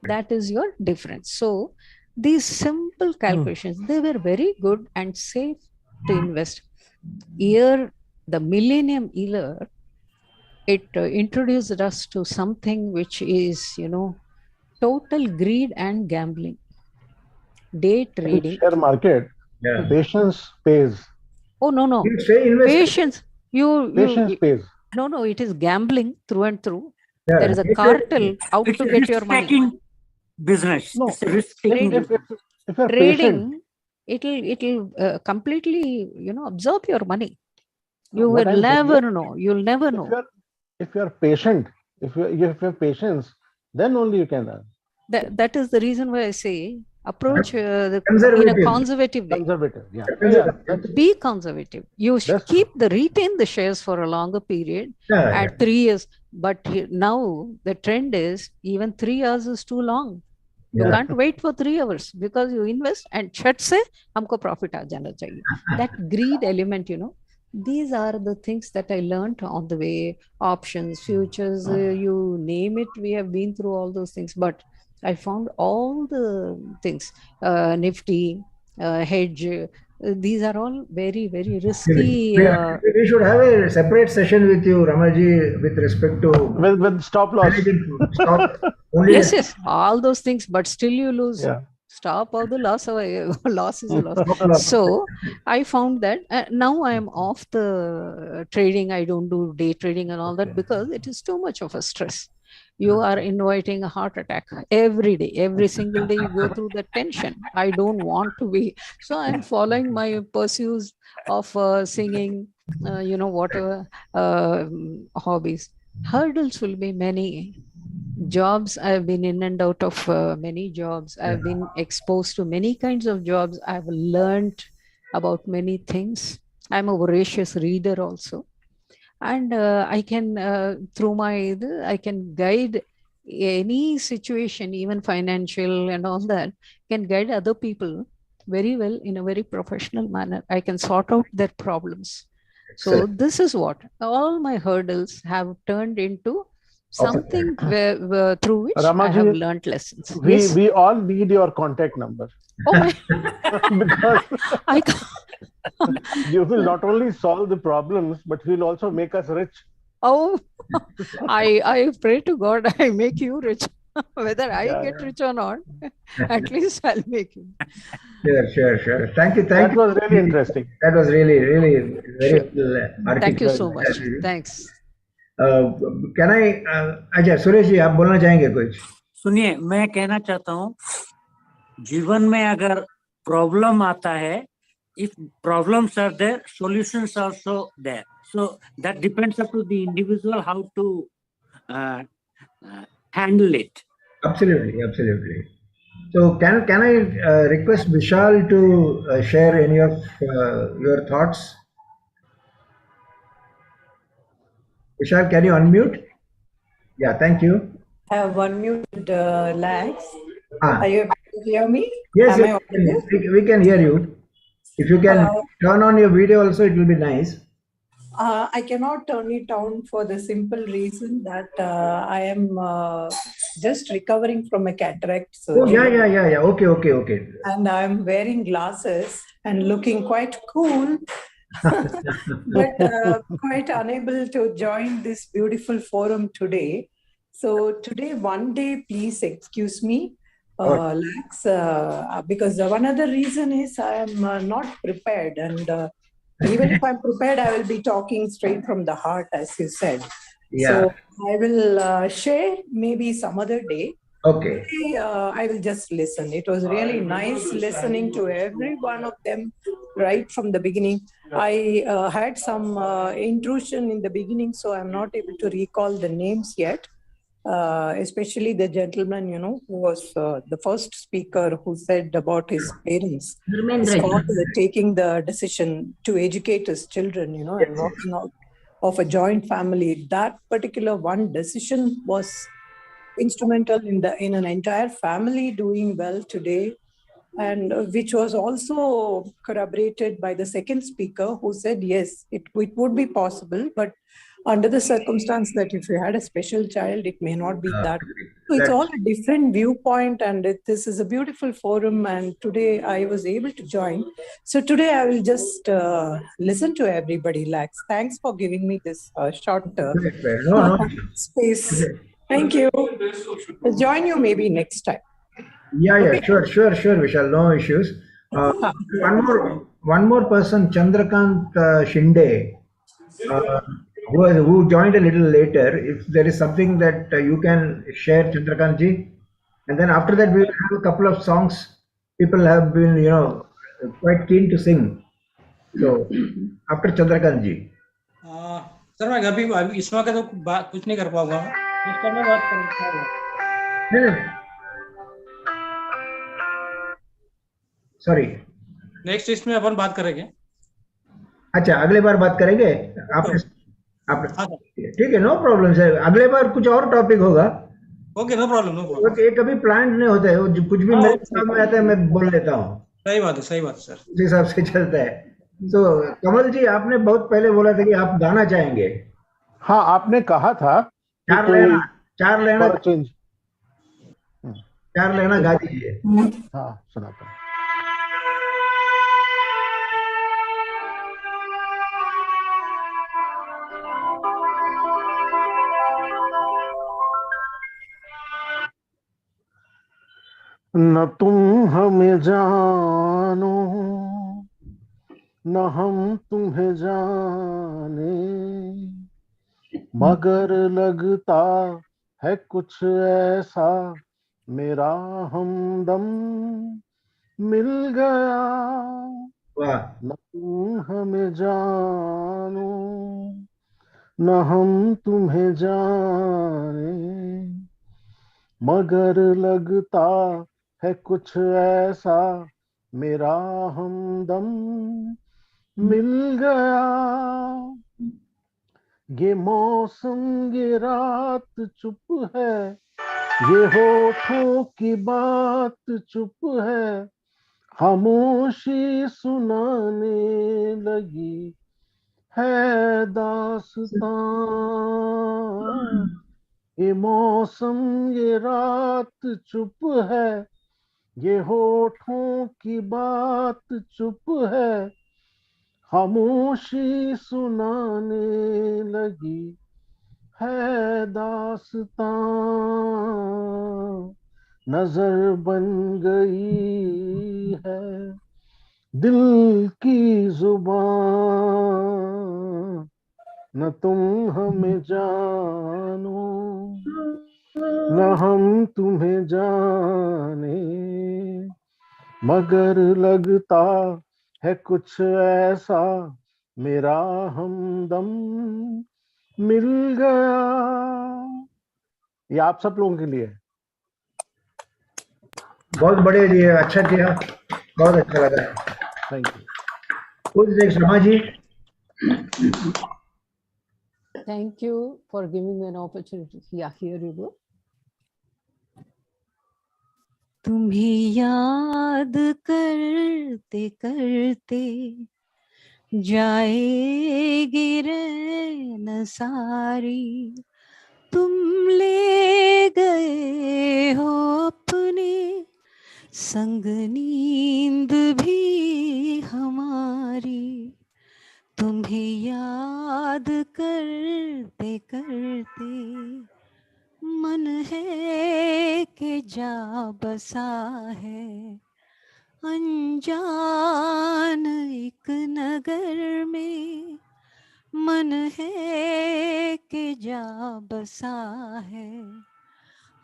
That is your difference. So these simple calculations, they were very good and safe to invest. Here, the millennium era, it introduced us to something which is, total greed and gambling. Day trading. Share market, patience pays. Oh, no. Patience. Patience pays. No, it is gambling through and through. Yeah. There is a cartel out to get your money. Business. No, if you're trading, it'll completely, absorb your money. You will never know. You'll never know. If you're patient, if you have patience, then only you can earn. That is the reason why I say approach in a conservative way. Conservative, yeah. Be conservative. You retain the shares for a longer period at 3 years. But now the trend is even 3 hours is too long. You can't wait for 3 hours because you invest and chat se humko profit aa jana chahiye. That greed element, these are the things that I learned on the way. Options, futures, you name it, we have been through all those things. But I found all the things, Nifty, hedge, these are all very, very risky. We should have a separate session with you, Ramaji, with respect to... With stop loss. Yes, all those things, but still you lose. Yeah. Stop all the loss. Loss is a loss. So I found that now I am off the trading. I don't do day trading and all that because it is too much of a stress. You are inviting a heart attack every day, every single day you go through the tension. I don't want to be. So I'm following my pursuits of singing, whatever hobbies. Hurdles will be many. Jobs, I've been in and out of many jobs. I've been exposed to many kinds of jobs. I've learned about many things. I'm a voracious reader also. And I can, I can guide any situation, even financial and all that, can guide other people very well in a very professional manner. I can sort out their problems. So this is what all my hurdles have turned into something through which Ramaji, I have learned lessons. We all need your contact number. Oh my. Because you will not only solve the problems, but will also make us rich. Oh, I pray to God I make you rich. Whether I get rich or not, at least I'll make you. Sure. Thank you. That was really interesting. That was really very Thank you so much. Thanks. Can I, अच्छा सुरेश जी आप बोलना चाहेंगे कुछ? सुनिए, मैं कहना चाहता हूँ, जीवन में अगर प्रॉब्लम आता है, if problems are there, solutions are also there. So that depends up to the individual how to handle it. Absolutely. So can I request Vishal to share any of your thoughts? Vishal, can you unmute? Yeah, thank you. I have unmuted Lax. Ah, Are you able to hear me? yes, Am yes, I audible? we can hear you. If you can Uh, turn on your video also, it will be nice. I cannot turn it down for the simple reason that I am just recovering from a cataract Oh, yeah, surgery. yeah. Okay, okay, okay. And I'm wearing glasses and looking quite cool, but quite unable to join this beautiful forum today. So today, one day, please excuse me, Lax, because one other reason is I am not prepared. And even if I'm prepared, I will be talking straight from the heart, as you said. Yeah, So I will share maybe some other day. okay. Today, I will just listen. It was really nice listening to every one of them right from the beginning. I had some intrusion in the beginning, so I'm not able to recall the names yet. Especially the gentleman, who was the first speaker who said about his parents, his father taking the decision to educate his children, and walking out of a joint family. That particular one decision was instrumental in an entire family doing well today, and which was also corroborated by the second speaker who said yes, it would be possible, but under the circumstance that if you had a special child, it may not be that. So it's all a different viewpoint, and this is a beautiful forum, and today I was able to join. So today I will just listen to everybody. Lax, thanks for giving me this short No. space. Thank you. I'll join you maybe next time. Yeah, Okay. sure, Vishal, no issues. One more person, Chandrakant Shinde, uh, who joined a little later. If there is something that you can share, Chandrakant ji, and then after that we will have a couple of songs. People have been, quite keen to sing. So after Chandrakant ji. Sir मैं अभी इस वक्त तो कुछ नहीं कर पाऊंगा इस टाइम में बात करूंगा सॉरी नेक्स्ट इसमें अपन बात करेंगे अच्छा अगले बार बात करेंगे आप ठीक है नो प्रॉब्लम सर अगले बार कुछ और टॉपिक होगा ओके नो प्रॉब्लम ये कभी प्लान नहीं होता है कुछ भी मेरे दिमाग में आता है मैं बोल लेता हूँ सही बात है सर उस हिसाब से चलता है तो कमल जी आपने बहुत पहले बोला था कि आप गाना चाहेंगे हाँ आपने कहा था चार लेना गा दीजिए हाँ सुनाता हूँ न तुम हमें जानो न हम तुम्हें जाने मगर लगता है कुछ ऐसा मेरा हमदम मिल गया न तुम हमें जानो न हम तुम्हें जाने मगर लगता है कुछ ऐसा मेरा हमदम मिल गया ये मौसम ये रात चुप है ये होठों की बात चुप है खामोशी सुनाने लगी है दास्तां ये मौसम ये रात चुप है ये होठों की बात चुप है खामोशी सुनाने लगी है दास्तां नजर बन गई है दिल की जुबान न तुम हमें जानो न हम तुम्हें जाने मगर लगता है कुछ ऐसा मेरा हमदम मिल गया ये आप सब लोगों के लिए बहुत बढ़िया जी, अच्छा किया, बहुत अच्छा लगा। Thank you. Who's next, Rama ji? Thank you for giving me an opportunity. Yeah, here you go. तुम्हें याद करते करते जाएगी रैन सारी, तुम ले गए हो अपने संग नींद भी हमारी। तुम्हें याद करते करते मन है कि जा बसा है अनजान एक नगर में, मन है कि जा बसा है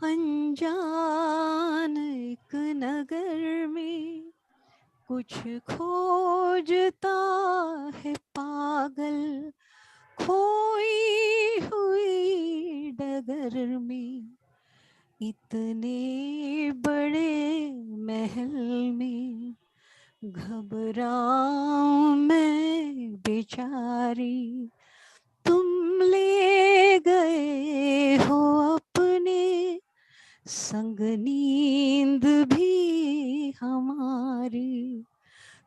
अनजान एक नगर में। कुछ खोजता है पागल खोई हुई डगर में, इतने बड़े महल में घबराऊं मैं बेचारी। तुम ले गए हो अपने संग नींद भी हमारी,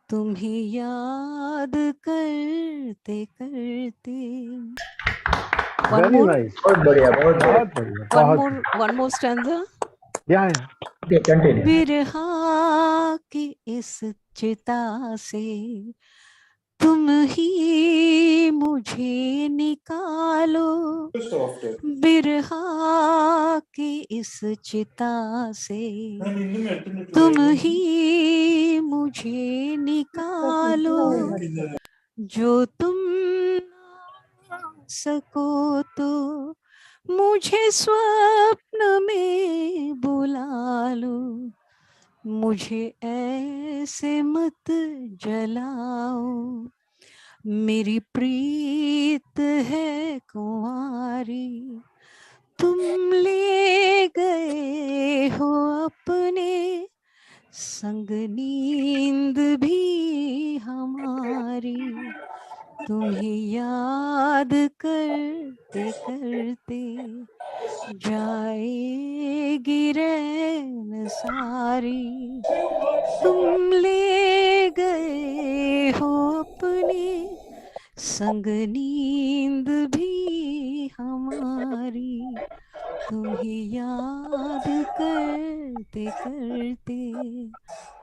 तुम्हें याद करते करते। वेरी नाइस, बहुत बढ़िया, बहुत बढ़िया। One more stanza. या Okay, continue. बिरहा की इस चिता से तुम ही मुझे निकालो, बिरहा की इस चिता से तुम ही मुझे निकालो, जो तुम ना सको तो मुझे स्वप्न में बुला लो, मुझे ऐसे मत जलाओ, मेरी प्रीत है कुंवारी। तुम ले गए हो अपने संग नींद भी हमारी, तुम्हें याद करते करते जाएगी रैन सारी। तुम ले गए हो अपने संग नींद भी हमारी, तुम्हें याद करते करते,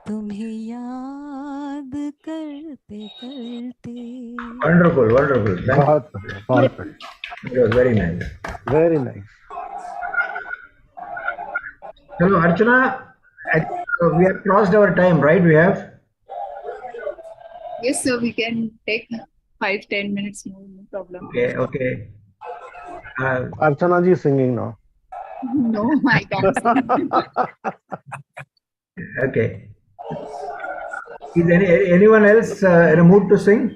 तुम्हें याद करते करते। Wonderful, wonderful. Thank you. बहुत बढ़िया, बहुत बढ़िया, It was very nice. Very nice. Hello, Archana. We have crossed our time, right? We have. Yes, sir. We can take 5-10 minutes more. No problem. Okay, okay. Archana ji singing now. No, I can't sing. Okay. Is anyone else in a mood to sing?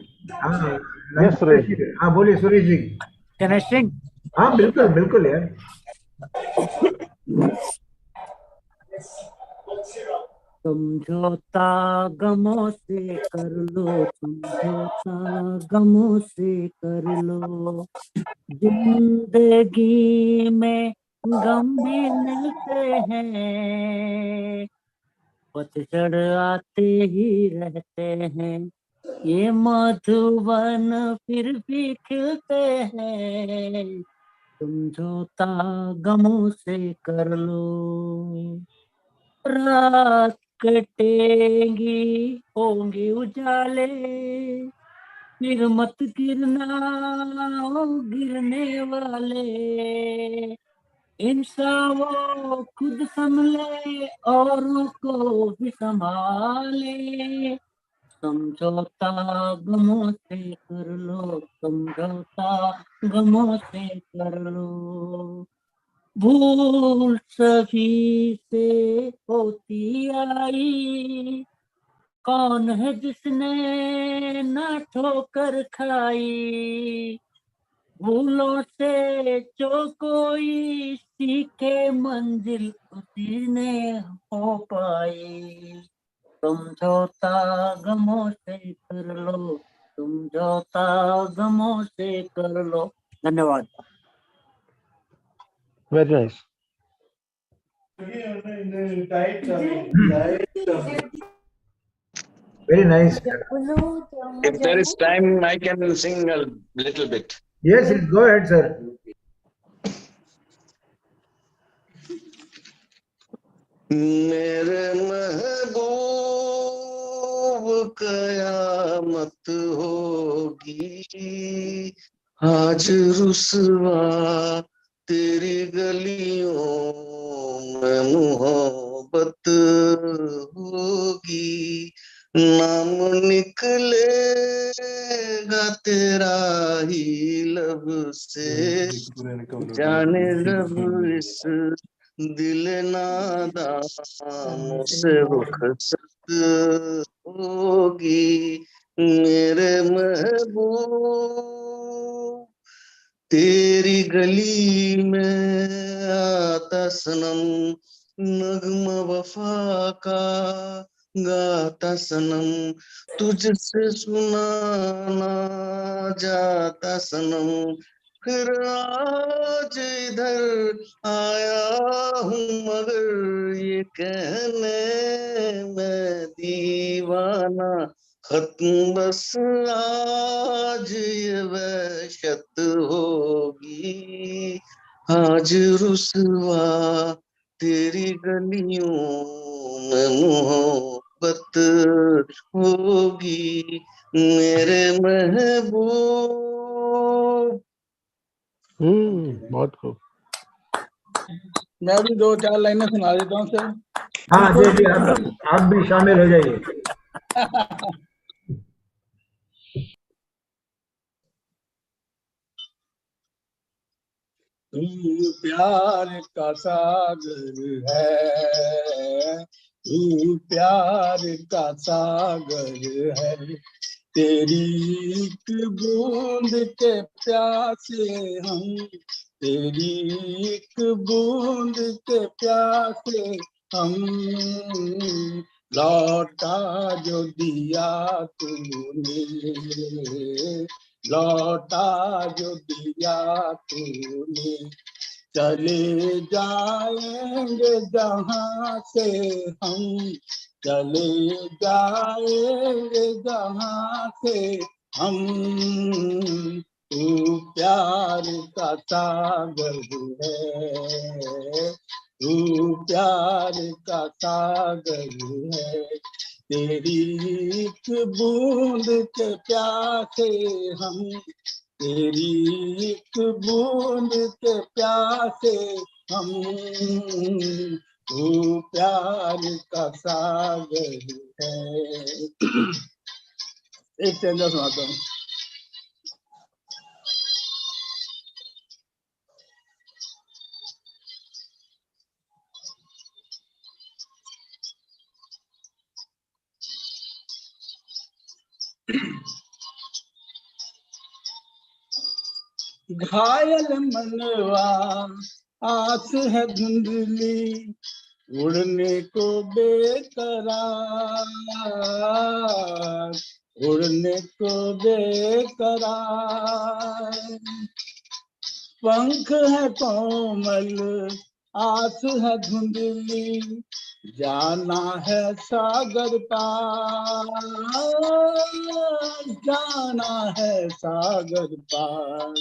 Yes, Suresh ji. हाँ बोलिए Suresh ji. Can I sing? हाँ बिल्कुल बिल्कुल यार। समझौता गमों से कर लो, समझौता गमों से कर लो, जिंदगी में गम भी मिलते हैं, पतझड़ आते ही रहते हैं, ये मधुवन फिर भी खिलते हैं, समझौता गमों से कर लो। रात कटेंगी होंगे उजाले, फिर मत गिरना गिरने वाले, इंसान वो खुद संभले औरों को भी संभाले, समझौता गमों से कर लो, समझौता गमों से कर लो, भूल सभी से होती आई, कौन है जिसने ना ठोकर खाई, भूलों से जो कोई सीखे मंजिल उसी ने हो पाई। समझौता गमों से कर लो, समझौता गमों से कर लो। धन्यवाद। Very nice. Very nice. If there is time, I can sing a little bit. Yes, yes, go ahead, sir. मेरे महबूब कयामत होगी, आज रुसवा तेरी गलियों में मोहब्बत होगी, नाम निकलेगा तेरा ही लब से, जाने जब इस दिल नादानों से रुखसत होगी, मेरे महबूब तेरी गली में आता सनम, नगमा वफा का गाता सनम, तुझसे सुनाना जाता सनम, फिर आज इधर आया हूँ मगर ये कहने मैं दीवाना, खत्म बस आज ये वहशत होगी, आज रुसवा तेरी गलियों में मोहब्बत होगी, मेरे महबूब। बहुत खूब। मैं भी 2-4 लाइनें सुना देता हूँ सर। हाँ जी जी, आप भी शामिल हो जाइए। तू प्यार का सागर है, तू प्यार का सागर है, तेरी एक बूंद के प्यासे हम, तेरी एक बूंद के प्यासे हम, लौटा जो दिया तूने, लौटा जो दिया तूने, चले जाएंगे जहाँ से हम, चले जाएंगे जहाँ से हम, तू प्यार का सागर है, तू प्यार का सागर है, तेरी एक बूंद के प्यासे हम, तेरी एक बूंद के प्यासे हम, तू प्यार का सागर है। एक स्टैंजा सुनाता हूँ। घायल मनवा आस है धुंधली, उड़ने को बेकरार, उड़ने को बेकरार, पंख है कोमल आस है धुंधली, जाना है सागर पार, जाना है सागर पार,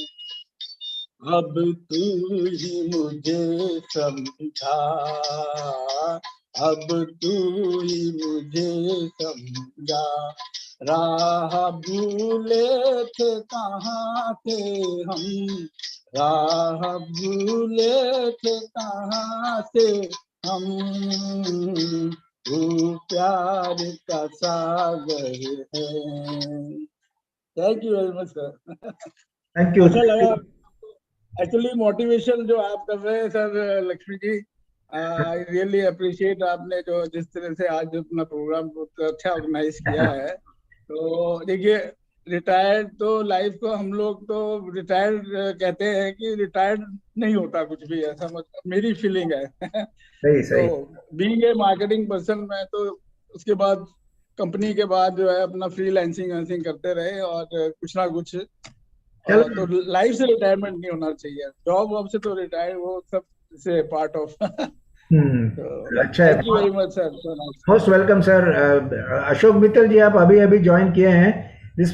अब तू ही मुझे समझा, अब तू ही मुझे समझा, राह भूले थे कहाँ थे हम, राह भूले थे कहाँ से हम, तू प्यार का सागर है। Thank you very much sir. Thank you. अच्छा लगा एक्चुअली मोटिवेशन जो आप कर रहे हैं sir Lakshmi ji, I really appreciate आपने जो जिस तरह से आज अपना प्रोग्राम बहुत अच्छा ऑर्गेनाइज किया है। तो देखिए रिटायर्ड तो लाइफ को हम लोग तो रिटायर्ड कहते हैं कि रिटायर्ड नहीं होता कुछ भी, ऐसा मेरी फीलिंग है। सही सही। तो बीइंग ए मार्केटिंग पर्सन मैं तो उसके बाद कंपनी के बाद जो है अपना फ्रीलांसिंग करते रहे और कुछ ना कुछ, तो लाइफ से रिटायरमेंट नहीं होना चाहिए। जॉब वॉब से तो रिटायर, वो सब से पार्ट ऑफ। अच्छा है। Thank you very much sir. Most welcome sir. Ashok Mittal ji, आप अभी अभी ज्वाइन किए हैं। This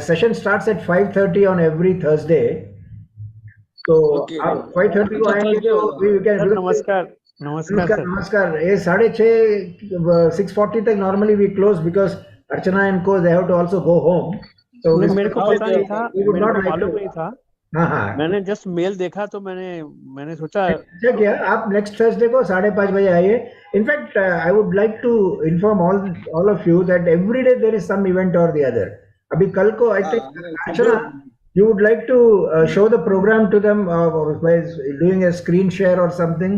session starts at 5:30 on every Thursday. तो आप 5:30 को आएंगे तो वी कैन। नमस्कार सर। नमस्कार। ये 6:30 6:40 तक normally we close because Archana and को they have to also go home. तो मेरे को पता नहीं था, मेरे को मालूम नहीं था। हाँ, मैंने जस्ट मेल देखा तो मैंने सोचा अच्छा किया। आप नेक्स्ट थर्सडे को 5:30 बजे आइए। In fact I would like to inform all of you that every day there is some event or the other. अभी कल को I think Archana you would like to show the program to them by doing a screen share or something?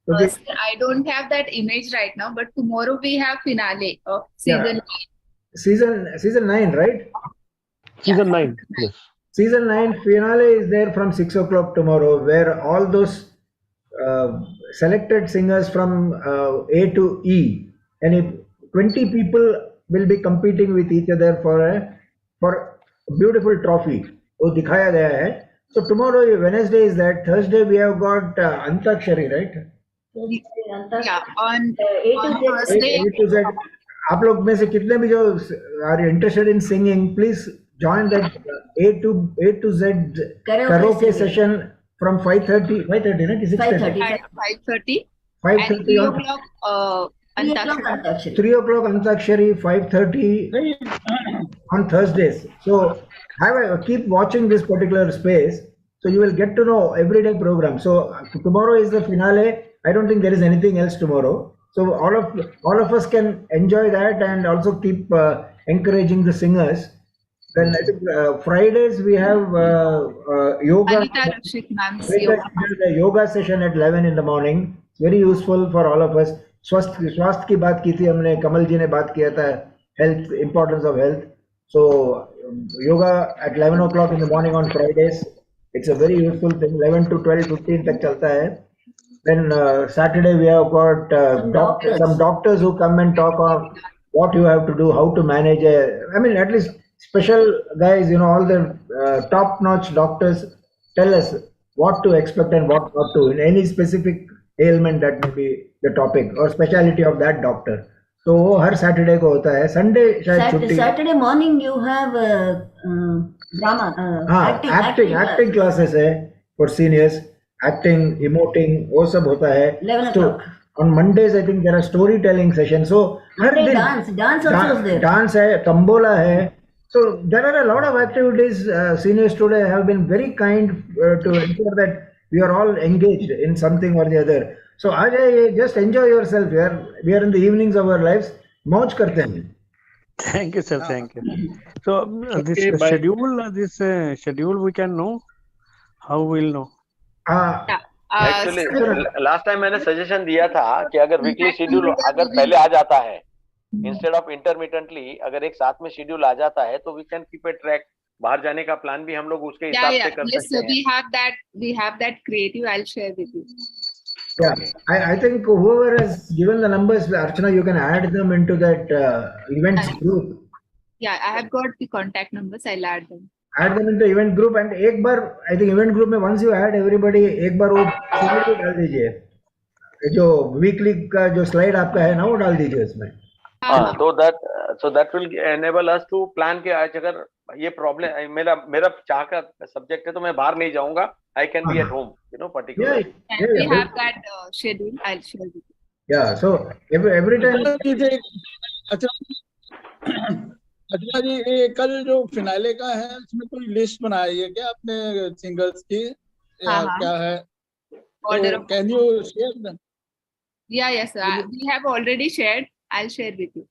Sir, I don't have that image right now, but tomorrow we have finale of season 9. Season 9, right? Season 9, yes. Season 9 finale is there from 6 o'clock tomorrow, where all those selected singers from A to E, and 20 people will be competing with each other for a beautiful trophy. वो दिखाया गया है. So tomorrow, Wednesday is that. Thursday we have got Antakshari, right? Yeah, on Thursday. A to Z. आप लोग में से कितने भी जो are interested in singing, please join that A to Z karaoke session from 5:30, right? 5:30. 5:30 Antakshari. 3 o'clock Antakshari, 5:30 on Thursdays. So keep watching this particular space, so you will get to know everyday program. So tomorrow is the finale. I don't think there is anything else tomorrow. So all of us can enjoy that and also keep encouraging the singers. Then I think Fridays we have yoga. The yoga session at 11 in the morning. It's very useful for all of us. स्वास्थ्य की बात की थी हमने, कमल जी ने बात किया था health, importance of health. So yoga at 11 o'clock in the morning on Fridays. It's a very useful thing. 11 to 12:15 तक चलता है. Then Saturday we have got some doctors who come and talk on what you have to do, how to manage at least special guys, all the top-notch doctors tell us what to expect and what not to in any specific ailment that may be the topic or speciality of that doctor. तो वो हर Saturday को होता है. Sunday शायद छुट्टी. Saturday morning you have drama, acting classes है for seniors. Acting, emoting, वो सब होता है. 11 o'clock. On Mondays I think there are storytelling sessions. So हर दिन dance also is there. Dance है, तंबोला है. So there are a lot of activities. Seniors today have been very kind to ensure that we are all engaged in something or the other. So Ajay, just enjoy yourself. We are in the evenings of our lives. मौज करते हैं. Thank you, sir. Thank you. So this schedule we can know. How we'll know? Actually, last time मैंने suggestion दिया था कि अगर weekly schedule अगर पहले आ जाता है, instead of intermittently, अगर एक साथ में schedule आ जाता है, तो we can keep a track. बाहर जाने का प्लान भी हम लोग उसके हिसाब से कर सकते हैं. We have that creative. I'll share with you. Yeah, I think whoever has given the numbers, Archana, you can add them into that events group. Yeah, I have got the contact numbers. I'll add them. Add them into event group and एक बार I think event group में once you add everybody, एक बार वो slide को डाल दीजिए. जो weekly का जो slide आपका है ना, वो डाल दीजिए उसमें. हाँ, so that will enable us to plan के आज अगर ये problem मेरा चाह का subject है तो मैं बाहर नहीं जाऊँगा. I can be at home, particularly. Yeah, we have that schedule. I'll share with you. Yeah, so every time. अच्छा जी, ये कल जो फिनाले का है उसमें कोई लिस्ट बनाई है क्या आपने सिंगर्स की या क्या है? Order. Can you share them? Yeah, yes, sir. We have already shared. I'll share with you.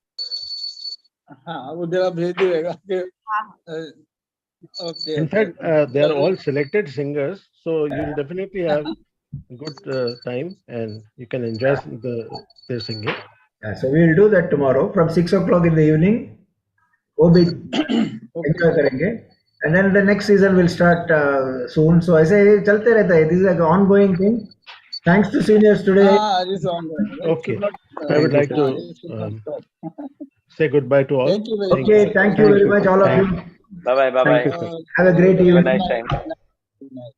हाँ, वो जरा भेज दीजिएगा. Okay. In fact, they are all selected singers, so you'll definitely have good time and you can enjoy their singing. Yeah, so we will do that tomorrow from 6 o'clock in the evening. वो enjoy करेंगे and then the next season will start soon. So ऐसे ही चलते रहता है. This is like an ongoing thing. Thanks to seniors today. This is ongoing. Okay. I would like to say goodbye to all. Thank you very Okay, thank you very much, all of you. Bye bye. Have a great evening. Have a nice time. much.